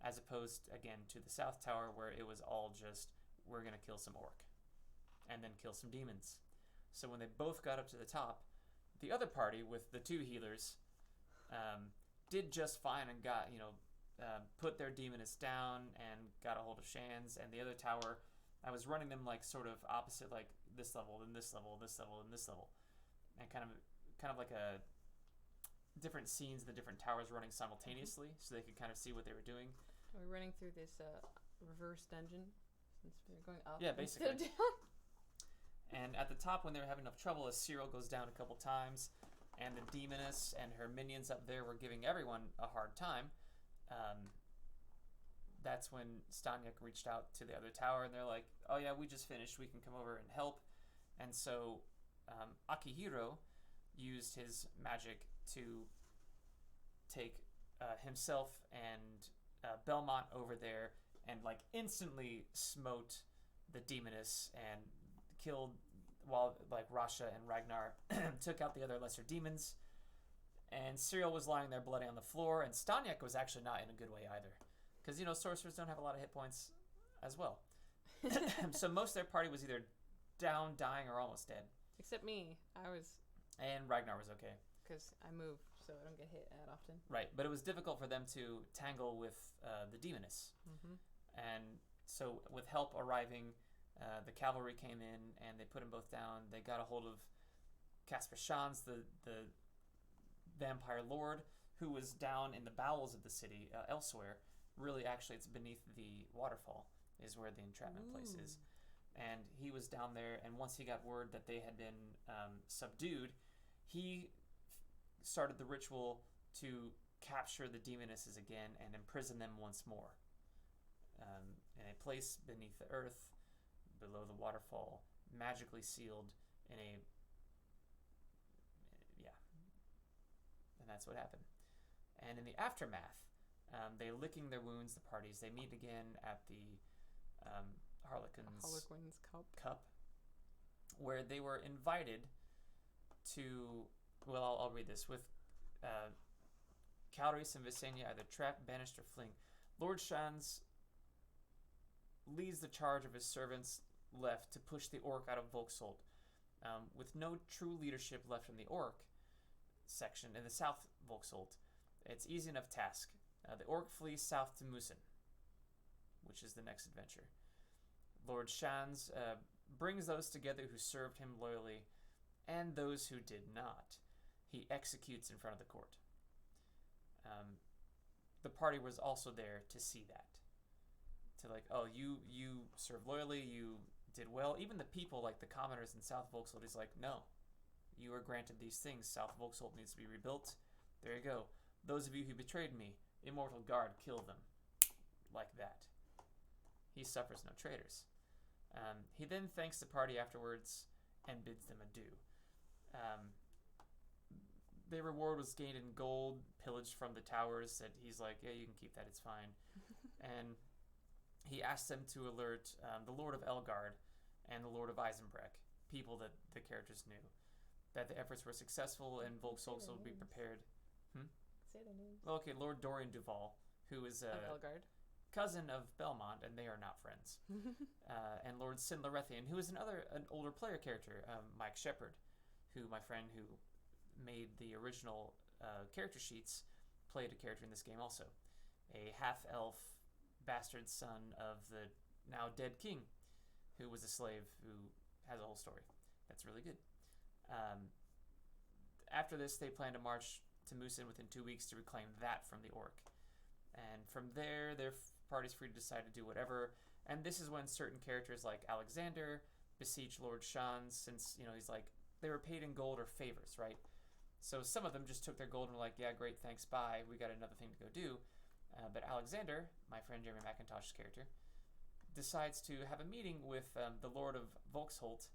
as opposed, again, to the South Tower where it was all just, we're going to kill some orc and then kill some demons. So when they both got up to the top, the other party with the 2 healers did just fine and got, put their demoness down and got a hold of Shan's. And the other tower, I was running them like sort of opposite, like this level, then this level, this level, and this level. And kind of like a different scenes, the different towers running simultaneously, so they could kind of see what they were doing. We're running through this reverse dungeon since we're going up. Yeah, basically. Instead of down. And at the top, when they were having enough trouble, as Cyril goes down a couple times, and the demoness and her minions up there were giving everyone a hard time, that's when Stanyek reached out to the other tower, and they're like, oh yeah, we just finished, we can come over and help. And so Akihiro used his magic to take himself and Belmont over there and like instantly smote the demoness and killed, while like Rasha and Ragnar took out the other lesser demons. And Cyril was lying there bloody on the floor, and Stanyek was actually not in a good way either, because sorcerers don't have a lot of hit points as well. So most of their party was either down, dying, or almost dead. Except me. And Ragnar was okay. Because I move, so I don't get hit that often. Right, but it was difficult for them to tangle with the demoness. Mm-hmm. And so with help arriving, the cavalry came in, and they put them both down. They got a hold of Caspar Shans, the vampire lord, who was down in the bowels of the city elsewhere. Really, actually, it's beneath the waterfall is where the entrapment place is. And he was down there, and once he got word that they had been subdued, he started the ritual to capture the demonesses again and imprison them once more in a place beneath the earth, below the waterfall, magically sealed in a... yeah. And that's what happened. And in the aftermath, they licking their wounds, the parties, they meet again at the Harlequin's Cup, where they were invited to... Well, I'll read this. With Calris and Visenya either trapped, banished, or fleeing, Lord Shans leads the charge of his servants left to push the orc out of Volksholt. With no true leadership left in the orc section in the South Volksholt, it's easy enough task. The orc flees south to Musen, which is the next adventure. Lord Shans brings those together who served him loyally and those who did not. He executes in front of the court. The party was also there to see that. To like, oh, you served loyally, you did well. Even the people, like the commoners in South Volksholt, is like, no, you are granted these things. South Volksholt needs to be rebuilt. There you go. Those of you who betrayed me, Immortal Guard, kill them. Like that. He suffers no traitors. He then thanks the party afterwards and bids them adieu. Their reward was gained in gold, pillaged from the towers, that he's like, yeah, you can keep that, it's fine. And he asked them to alert the Lord of Elgard and the Lord of Eisenbreck, people that the characters knew, that the efforts were successful and Volksholt would be prepared. Say their names. Well, okay, Lord Dorian Duval, who is Of Elgard. cousin of Belmont, and they are not friends. And Lord Sinlarethian, who is an older player character, Mike Shepard, who my friend who made the original character sheets played a character in this game also, a half-elf bastard son of the now dead king, who was a slave who has a whole story. That's really good. After this, they plan to march to Musin within 2 weeks to reclaim that from the orc. And from there, their party's free to decide to do whatever. And this is when certain characters like Alexander beseech Lord Shan, since, he's like, they were paid in gold or favors, right? So some of them just took their gold and were like, yeah, great, thanks, bye. We got another thing to go do. But Alexander, my friend Jeremy McIntosh's character, decides to have a meeting with the Lord of Volksholt,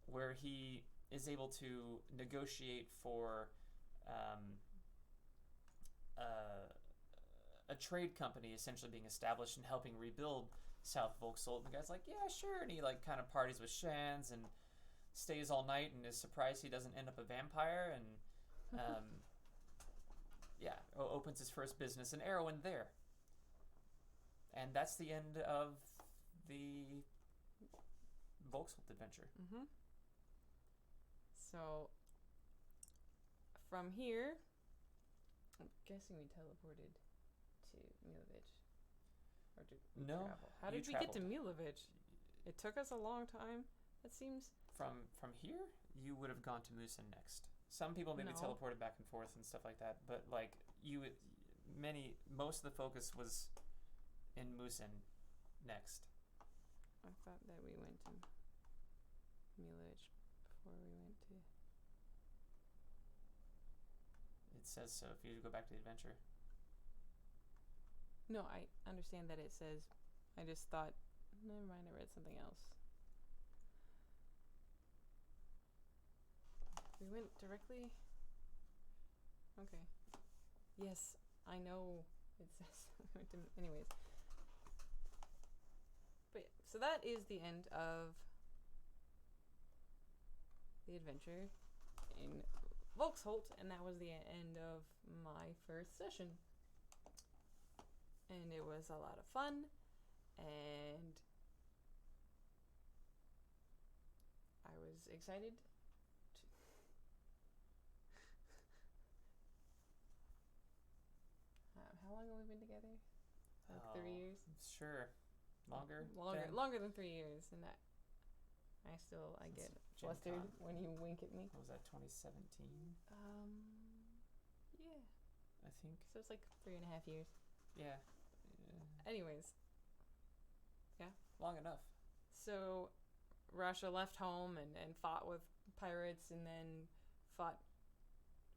where he is able to negotiate for a trade company essentially being established and helping rebuild South Volksholt. And the guy's like, yeah, sure. And he kind of parties with Shans and stays all night and is surprised he doesn't end up a vampire, and opens his first business in Erowyn there. And that's the end of the Volksholt adventure. Mm-hmm. So, from here, I'm guessing we teleported to Milovich. Or did we travel? How did we get to Milovich? It took us a long time, it seems. From here, you would have gone to Musin next. Some people maybe teleported back and forth and stuff like that, but most of the focus was in Musin next. I thought that we went to Milovich before we went to... It says so if you go back to the adventure. No, I understand that it says. I just thought, never mind, I read something else. We went directly? Okay. Yes, I know it says we went to... Anyways. But yeah, so that is the end of the adventure in Volksholt, and that was the end of my first session. And it was a lot of fun, and I was excited to... How long have we been together? Like 3 years? Sure. Longer than 3 years, and I get flustered when you wink at me. What was that, 2017? Yeah. I think. So it's like 3.5 years. Yeah. Anyways. Yeah. Long enough. So Rasha left home and fought with pirates, and then fought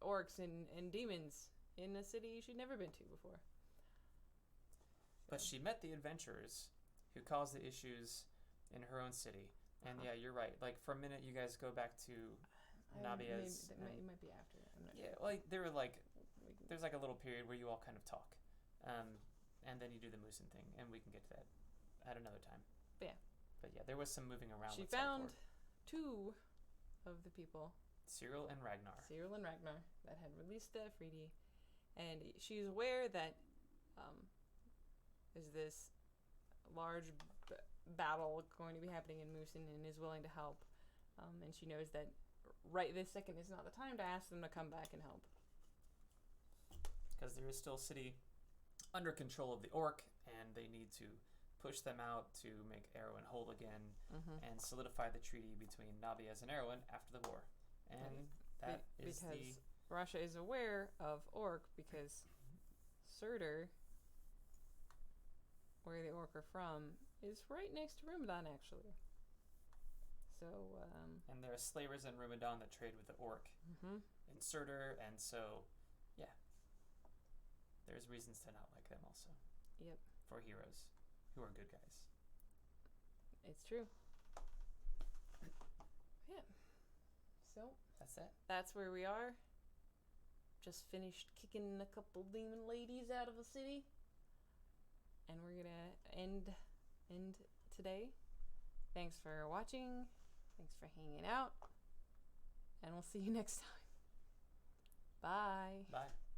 orcs and demons in a city she'd never been to before. But she met the adventurers who caused the issues in her own city. And yeah, you're right. Like, for a minute, you guys go back to Nabia's. It might be after. I'm not sure. There's like a little period where you all kind of talk. And then you do the Musin thing, and we can get to that at another time. But yeah, there was some moving around. She found two of the people. Cyril and Ragnar, that had released the Afridi. And she's aware that is this large battle going to be happening in Musin, and is willing to help. And she knows that right this second is not the time to ask them to come back and help. Because there is still a city under control of the orc, and they need to push them out to make Erowyn whole again, and solidify the treaty between Nabias and Erowyn after the war. And because Rasha is aware of orc, because Surtur, where the orc are from, is right next to Rumadan, actually. So, and there are slavers in Rumadan that trade with the orc in Surtur, and so, yeah. There's reasons to not like them also. Yep. For heroes who are good guys. It's true. Yeah. So, that's it. That's where we are. Just finished kicking a couple demon ladies out of the city. And we're gonna end today. Thanks for watching. Thanks for hanging out. And we'll see you next time. Bye. Bye.